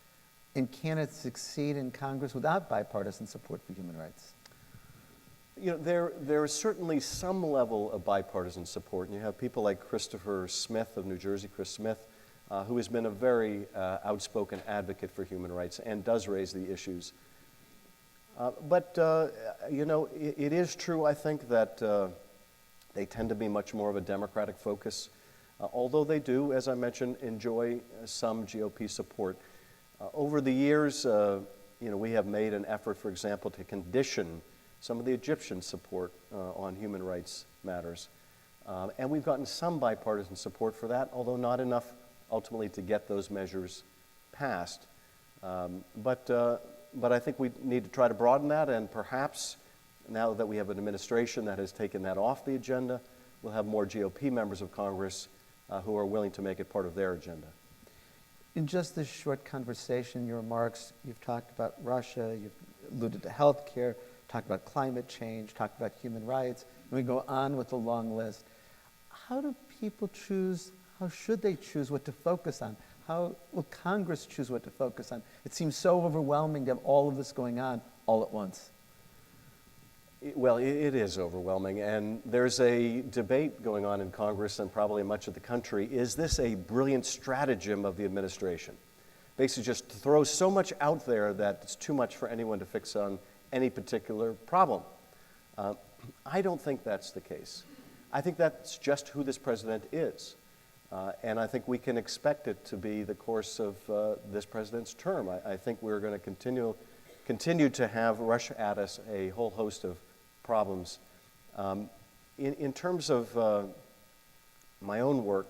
And can it succeed in Congress without bipartisan support for human rights? You know, there is certainly some level of bipartisan support, and you have people like Christopher Smith of New Jersey, Chris Smith, who has been a very outspoken advocate for human rights and does raise the issues. But it is true, I think, that they tend to be much more of a Democratic focus, although they do, as I mentioned, enjoy some GOP support. Over the years, we have made an effort, for example, to condition some of the Egyptian support on human rights matters. And we've gotten some bipartisan support for that, although not enough ultimately to get those measures passed. But I think we need to try to broaden that, and perhaps now that we have an administration that has taken that off the agenda, we'll have more GOP members of Congress who are willing to make it part of their agenda. In just this short conversation, your remarks, you've talked about Russia, you've alluded to healthcare, talked about climate change, talked about human rights, and we go on with a long list. How do people choose, how should they choose what to focus on? How will Congress choose what to focus on? It seems so overwhelming to have all of this going on all at once. Well, it is overwhelming, and there's a debate going on in Congress and probably much of the country. Is this a brilliant stratagem of the administration? Basically just to throw so much out there that it's too much for anyone to fix on any particular problem. I don't think that's the case. I think that's just who this president is. And I think we can expect it to be the course of this president's term. I think we're going to continue to have rush at us a whole host of problems. In terms of my own work,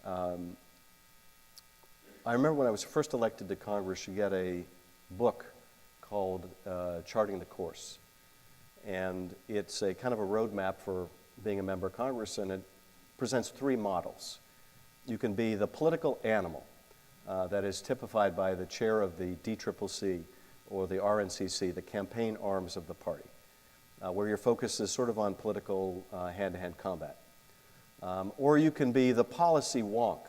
I remember when I was first elected to Congress, you get a book called Charting the Course. And it's a kind of a roadmap for being a member of Congress, and it presents three models. You can be the political animal, that is typified by the chair of the DCCC or the RNCC, the campaign arms of the party, where your focus is sort of on political hand-to-hand combat. Or you can be the policy wonk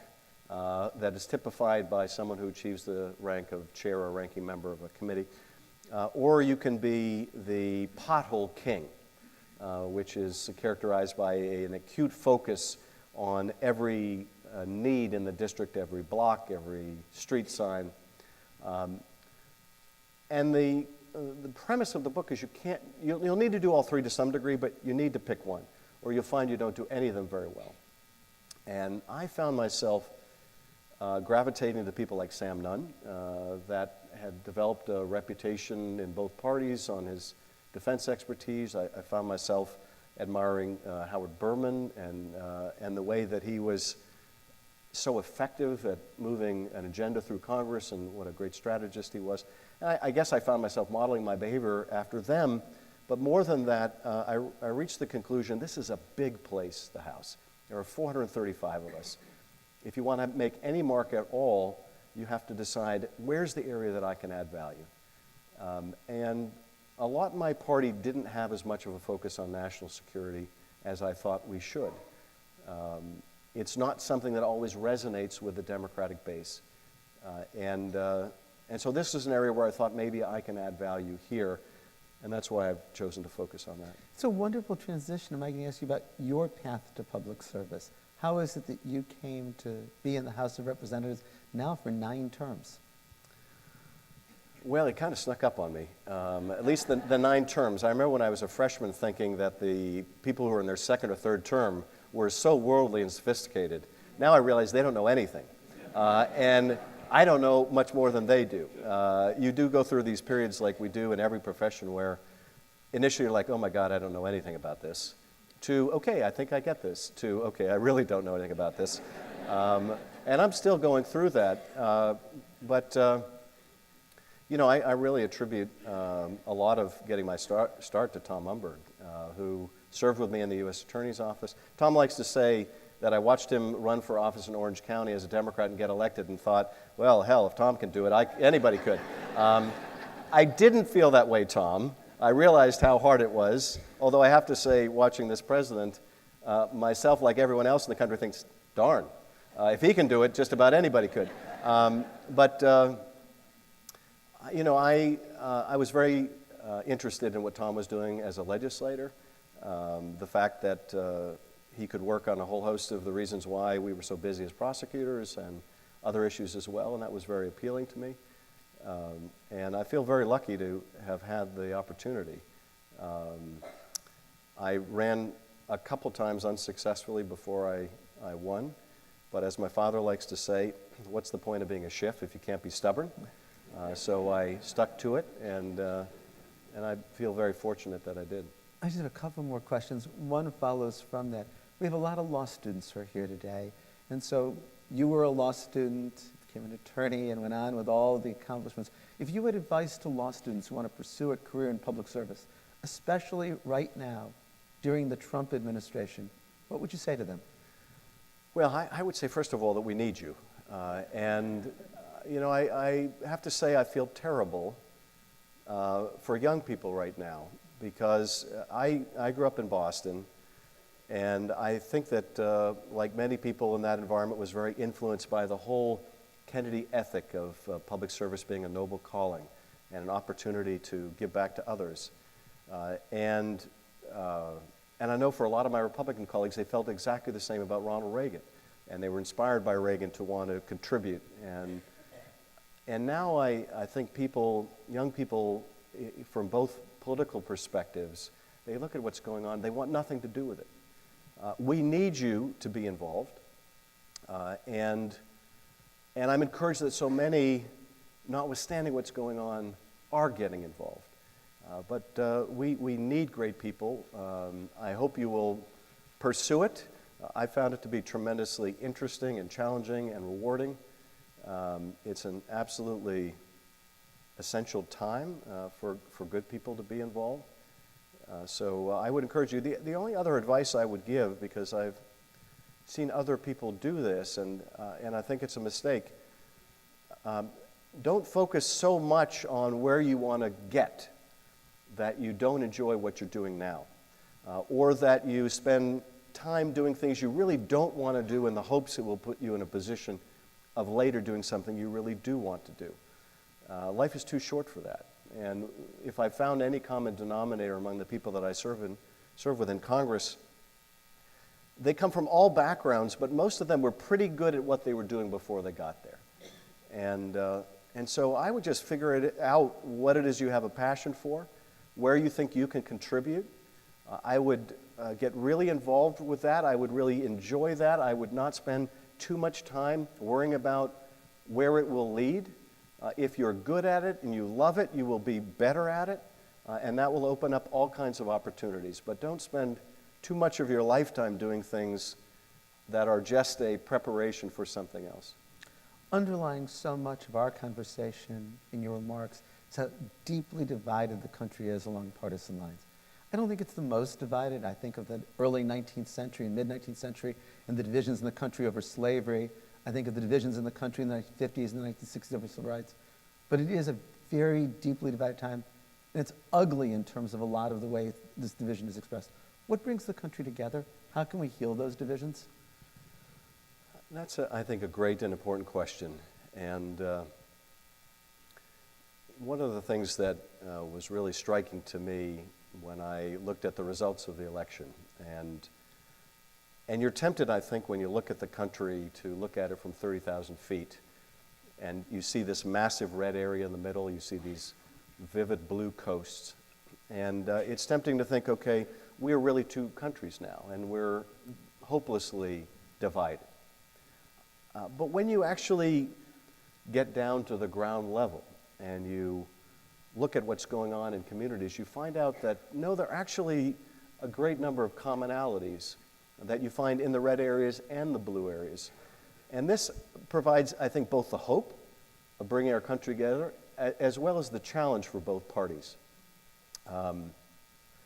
that is typified by someone who achieves the rank of chair or ranking member of a committee. Or you can be the pothole king, which is characterized by an acute focus on every need in the district, every block, every street sign. And the premise of the book is you'll need to do all three to some degree, but you need to pick one, or you'll find you don't do any of them very well. And I found myself gravitating to people like Sam Nunn, that had developed a reputation in both parties on his defense expertise. I found myself admiring Howard Berman and the way that he was so effective at moving an agenda through Congress and what a great strategist he was. And I guess I found myself modeling my behavior after them, but more than that, I reached the conclusion this is a big place, the House. There are 435 of us. If you want to make any mark at all, you have to decide where's the area that I can add value. And a lot in my party didn't have as much of a focus on national security as I thought we should. It's not something that always resonates with the Democratic base. And so this is an area where I thought maybe I can add value here, and that's why I've chosen to focus on that. It's a wonderful transition. Am I going to ask you about your path to public service? How is it that you came to be in the House of Representatives now for 9 terms? Well, it kind of snuck up on me, at least the 9 terms. I remember when I was a freshman thinking that the people who were in their second or third term were so worldly and sophisticated. Now I realize they don't know anything. And I don't know much more than they do. You do go through these periods like we do in every profession where initially you're like, oh my God, I don't know anything about this, to, okay, I think I get this, to, okay, I really don't know anything about this. And I'm still going through that. But you know, I really attribute a lot of getting my start to Tom Umberg, who served with me in the U.S. Attorney's Office. Tom likes to say that I watched him run for office in Orange County as a Democrat and get elected and thought, well, hell, if Tom can do it, anybody could. I didn't feel that way, Tom. I realized how hard it was, although I have to say, watching this president, myself, like everyone else in the country, thinks, darn, if he can do it, just about anybody could. You know, I was very interested in what Tom was doing as a legislator. The fact that he could work on a whole host of the reasons why we were so busy as prosecutors and other issues as well, and that was very appealing to me. And I feel very lucky to have had the opportunity. I ran a couple times unsuccessfully before I won, but as my father likes to say, what's the point of being a Schiff if you can't be stubborn? So I stuck to it, and I feel very fortunate that I did. I just have a couple more questions. One follows from that. We have a lot of law students who are here today, and so you were a law student, became an attorney, and went on with all the accomplishments. If you had advice to law students who want to pursue a career in public service, especially right now, during the Trump administration, what would you say to them? Well, I would say, first of all, that we need you. You know, I have to say I feel terrible for young people right now, because I grew up in Boston, and I think that, like many people in that environment, was very influenced by the whole Kennedy ethic of public service being a noble calling and an opportunity to give back to others. And I know for a lot of my Republican colleagues, they felt exactly the same about Ronald Reagan, and they were inspired by Reagan to want to contribute. And now I think young people from both political perspectives, they look at what's going on, they want nothing to do with it. We need you to be involved. And I'm encouraged that so many, notwithstanding what's going on, are getting involved. But we need great people. I hope you will pursue it. I found it to be tremendously interesting and challenging and rewarding. It's an absolutely essential time for good people to be involved. So I would encourage you. The only other advice I would give, because I've seen other people do this, and I think it's a mistake, don't focus so much on where you want to get that you don't enjoy what you're doing now, or that you spend time doing things you really don't want to do in the hopes it will put you in a position of later doing something you really do want to do. Life is too short for that. And if I found any common denominator among the people that I serve with in Congress, they come from all backgrounds, but most of them were pretty good at what they were doing before they got there. And so I would just figure it out what it is you have a passion for, where you think you can contribute. I would get really involved with that. I would really enjoy that. I would not spend too much time worrying about where it will lead. If you're good at it and you love it, you will be better at it, and that will open up all kinds of opportunities. But don't spend too much of your lifetime doing things that are just a preparation for something else. Underlying so much of our conversation in your remarks is how deeply divided the country is along partisan lines. I don't think it's the most divided. I think of the early 19th century and mid-19th century and the divisions in the country over slavery. I think of the divisions in the country in the 1950s and the 1960s over civil rights. But it is a very deeply divided time, and it's ugly in terms of a lot of the way this division is expressed. What brings the country together? How can we heal those divisions? That's, I think, a great and important question. And one of the things that was really striking to me when I looked at the results of the election, and you're tempted, I think, when you look at the country to look at it from 30,000 feet, and you see this massive red area in the middle, you see these vivid blue coasts, and it's tempting to think, okay, we're really two countries now, and we're hopelessly divided. But when you actually get down to the ground level and you look at what's going on in communities, you find out that, no, there are actually a great number of commonalities that you find in the red areas and the blue areas. And this provides, I think, both the hope of bringing our country together as well as the challenge for both parties.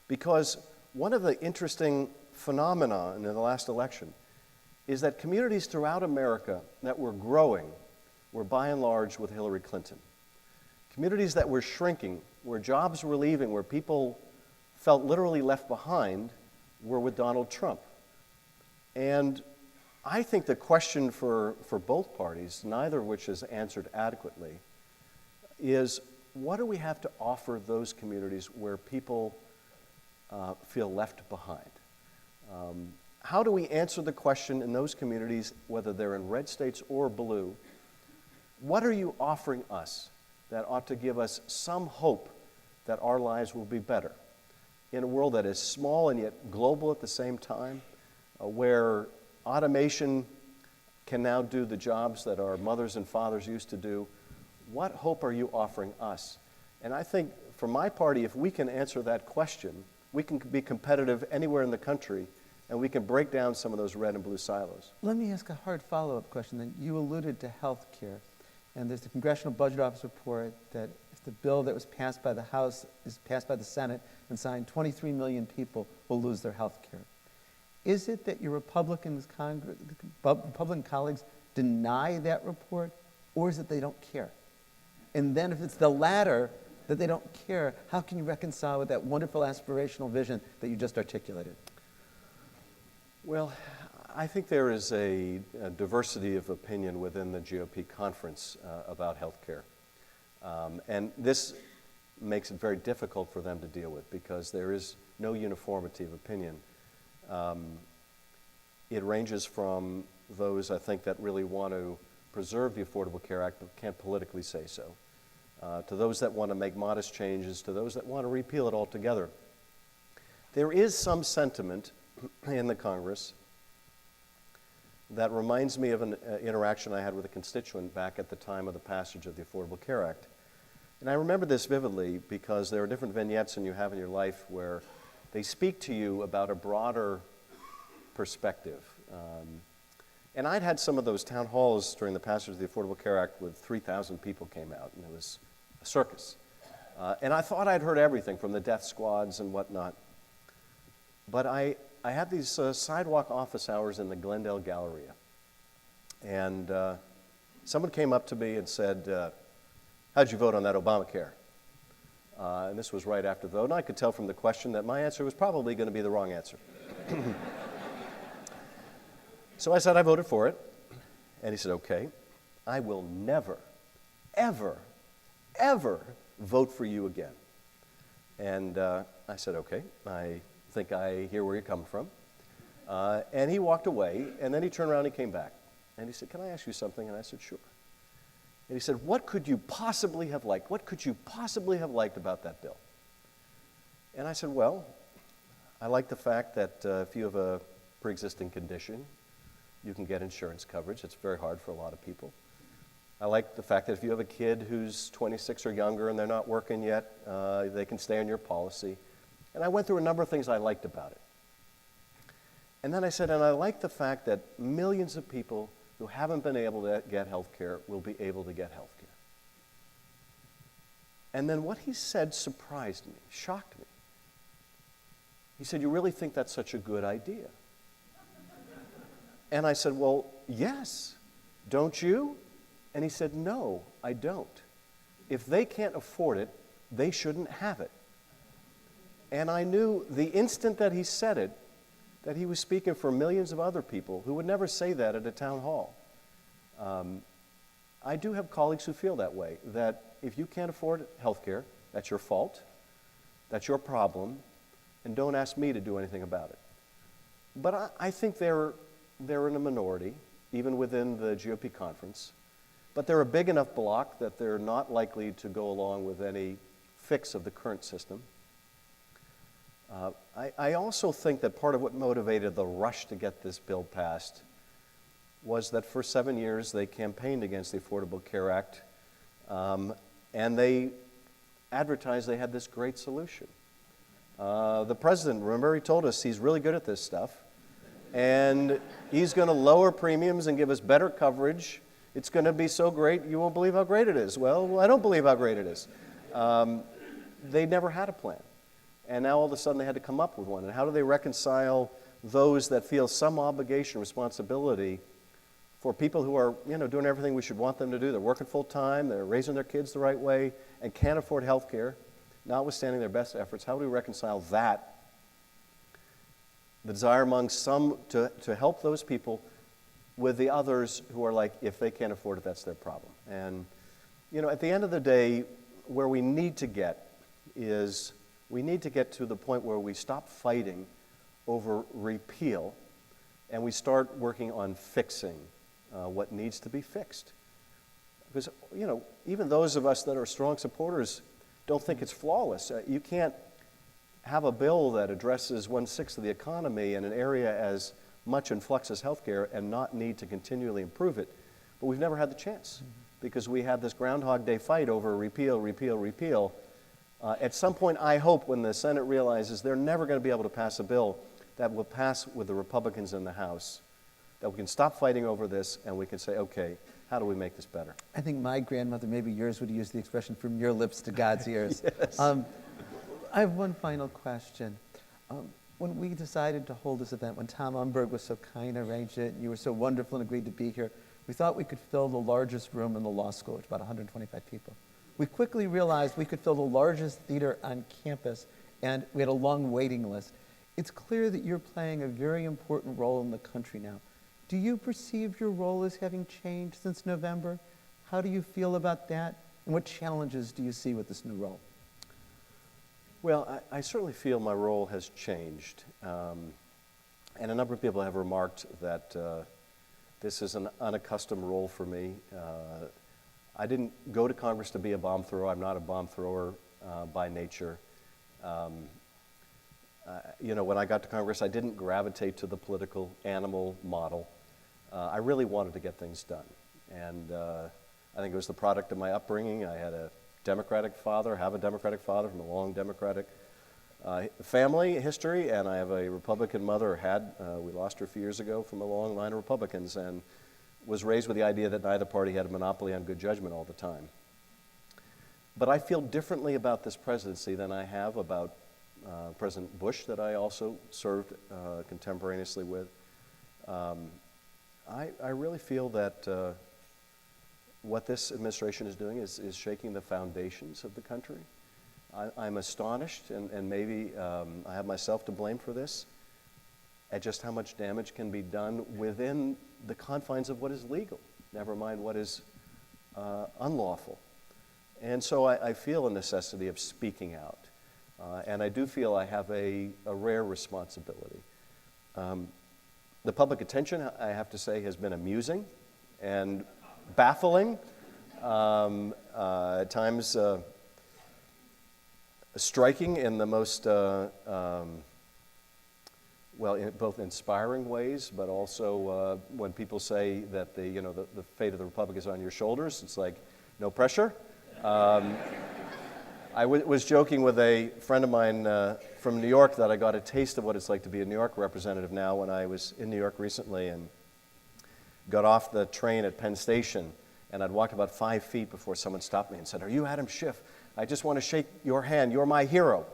Because one of the interesting phenomena in the last election is that communities throughout America that were growing were by and large with Hillary Clinton. Communities that were shrinking, where jobs were leaving, where people felt literally left behind, were with Donald Trump. And I think the question for both parties, neither of which is answered adequately, is what do we have to offer those communities where people feel left behind? How do we answer the question in those communities, whether they're in red states or blue, what are you offering us that ought to give us some hope that our lives will be better in a world that is small and yet global at the same time, where automation can now do the jobs that our mothers and fathers used to do? What hope are you offering us? And I think for my party, if we can answer that question, we can be competitive anywhere in the country, and we can break down some of those red and blue silos. Let me ask a hard follow-up question then. You alluded to health care, and there's the Congressional Budget Office report that if the bill that was passed by the House is passed by the Senate and signed, 23 million people will lose their health care. Is it that your Republican colleagues deny that report, or is it they don't care? And then if it's the latter, that they don't care, how can you reconcile with that wonderful aspirational vision that you just articulated? Well, I think there is a diversity of opinion within the GOP conference about health care. And this makes it very difficult for them to deal with because there is no uniformity of opinion. It ranges from those, I think, that really want to preserve the Affordable Care Act but can't politically say so, to those that want to make modest changes, to those that want to repeal it altogether. There is some sentiment in the Congress that reminds me of an interaction I had with a constituent back at the time of the passage of the Affordable Care Act. And I remember this vividly because there are different vignettes you have in your life where they speak to you about a broader perspective. And I'd had some of those town halls during the passage of the Affordable Care Act with 3,000 people came out, and it was a circus. And I thought I'd heard everything from the death squads and whatnot. But I had these sidewalk office hours in the Glendale Galleria. And someone came up to me and said, how'd you vote on that Obamacare? And this was right after the vote, and I could tell from the question that my answer was probably going to be the wrong answer. So I said I voted for it, and he said, okay, I will never, ever, ever vote for you again. And I said, okay, I think I hear where you're coming from. And he walked away, and then he turned around and he came back. And he said, can I ask you something? And I said, sure. And he said, what could you possibly have liked? What could you possibly have liked about that bill? And I said, well, I like the fact that if you have a pre-existing condition, you can get insurance coverage. It's very hard for a lot of people. I like the fact that if you have a kid who's 26 or younger and they're not working yet, they can stay on your policy. And I went through a number of things I liked about it. And then I said, and I like the fact that millions of people who haven't been able to get health care will be able to get health care. And then what he said surprised me, shocked me. He said, you really think that's such a good idea? And I said, well, yes, don't you? And he said, no, I don't. If they can't afford it, they shouldn't have it. And I knew the instant that he said it, that he was speaking for millions of other people who would never say that at a town hall. I do have colleagues who feel that way, that if you can't afford health care, that's your fault, that's your problem, and don't ask me to do anything about it. But I think they're in a minority, even within the GOP conference. But they're a big enough bloc that they're not likely to go along with any fix of the current system. I also think that part of what motivated the rush to get this bill passed was that for 7 years they campaigned against the Affordable Care Act, and they advertised they had this great solution. The president, remember, he told us he's really good at this stuff, and he's going to lower premiums and give us better coverage. It's going to be so great, you won't believe how great it is. Well, I don't believe how great it is. They never had a plan. And now all of a sudden they had to come up with one. And how do they reconcile those that feel some obligation, responsibility for people who are, doing everything we should want them to do? They're working full time, they're raising their kids the right way, and can't afford health care, notwithstanding their best efforts. How do we reconcile that? The desire among some to help those people with the others who are like, if they can't afford it, that's their problem. And, at the end of the day, where we need to get is we need to get to the point where we stop fighting over repeal and we start working on fixing what needs to be fixed. Because, even those of us that are strong supporters don't think it's flawless. You can't have a bill that addresses 1/6 of the economy in an area as much in flux as healthcare and not need to continually improve it. But we've never had the chance because we had this Groundhog Day fight over repeal, repeal, repeal. At some point, I hope when the Senate realizes they're never going to be able to pass a bill that will pass with the Republicans in the House, that we can stop fighting over this and we can say, okay, how do we make this better? I think my grandmother, maybe yours, would use the expression from your lips to God's ears. Yes. I have one final question. When we decided to hold this event, when Tom Umberg was so kind and arranged it, and you were so wonderful and agreed to be here, we thought we could fill the largest room in the law school, which is about 125 people. We quickly realized we could fill the largest theater on campus, and we had a long waiting list. It's clear that you're playing a very important role in the country now. Do you perceive your role as having changed since November? How do you feel about that? And what challenges do you see with this new role? Well, I certainly feel my role has changed. And a number of people have remarked that this is an unaccustomed role for me. I didn't go to Congress to be a bomb thrower. I'm not a bomb thrower by nature. When I got to Congress, I didn't gravitate to the political animal model. I really wanted to get things done. And I think it was the product of my upbringing. I had a Democratic father, have a Democratic father from a long Democratic family history, and I have a Republican mother, we lost her a few years ago, from a long line of Republicans, and was raised with the idea that neither party had a monopoly on good judgment all the time. But I feel differently about this presidency than I have about President Bush, that I also served contemporaneously with. I really feel that what this administration is doing is shaking the foundations of the country. I'm astonished, and maybe I have myself to blame for this, at just how much damage can be done within the confines of what is legal, never mind what is unlawful. And so I feel a necessity of speaking out. And I do feel I have a rare responsibility. The public attention, I have to say, has been amusing and baffling, at times striking in the most, well, in both inspiring ways, but also when people say that the fate of the republic is on your shoulders, it's like, no pressure. I was joking with a friend of mine from New York that I got a taste of what it's like to be a New York representative now when I was in New York recently and got off the train at Penn Station, and I'd walked about 5 feet before someone stopped me and said, "Are you Adam Schiff? I just want to shake your hand. You're my hero."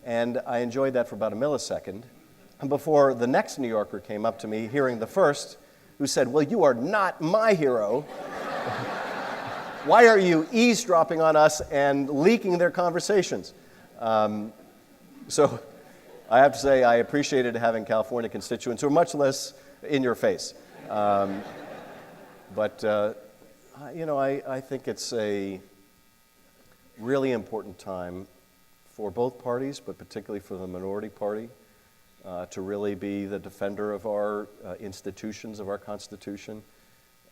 And I enjoyed that for about a millisecond before the next New Yorker came up to me, hearing the first, who said, "Well, you are not my hero. Why are you eavesdropping on us and leaking their conversations?" So I have to say I appreciated having California constituents who are much less in your face. But I think it's a really important time for both parties, but particularly for the minority party, to really be the defender of our institutions, of our Constitution.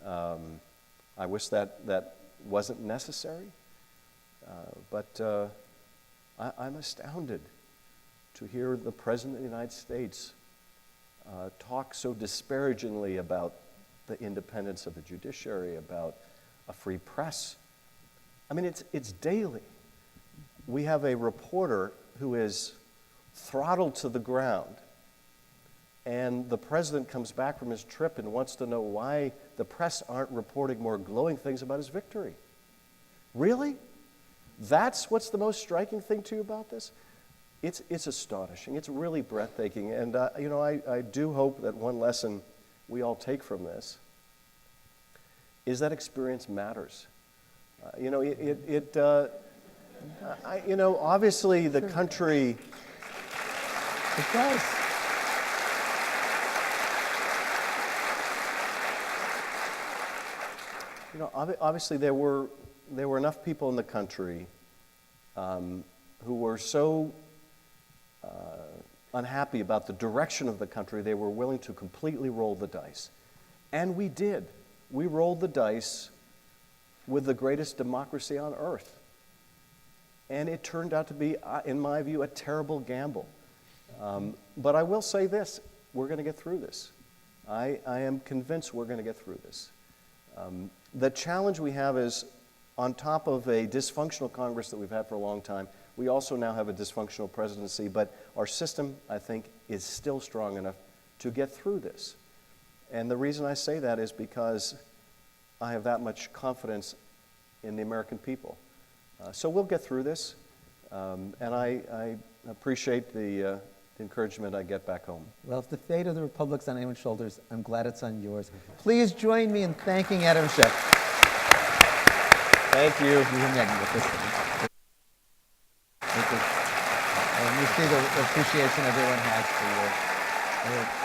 I wish that wasn't necessary, but I'm astounded to hear the President of the United States talk so disparagingly about the independence of the judiciary, about a free press. I mean, it's daily. We have a reporter who is throttled to the ground, and the president comes back from his trip and wants to know why the press aren't reporting more glowing things about his victory. Really? That's what's the most striking thing to you about this? It's astonishing. It's really breathtaking. And I do hope that one lesson we all take from this is that experience matters. Obviously the country. It does. Obviously there were enough people in the country who were so unhappy about the direction of the country, they were willing to completely roll the dice. And we did. We rolled the dice with the greatest democracy on earth. And it turned out to be, in my view, a terrible gamble. But I will say this, we're going to get through this. I am convinced we're going to get through this. The challenge we have is, on top of a dysfunctional Congress that we've had for a long time, we also now have a dysfunctional presidency, but our system, I think, is still strong enough to get through this. And the reason I say that is because I have that much confidence in the American people. So we'll get through this, and I appreciate the encouragement I get back home. Well, if the fate of the republic's on anyone's shoulders, I'm glad it's on yours. Please join me in thanking Adam Schiff. Thank you. And you see the appreciation everyone has for you.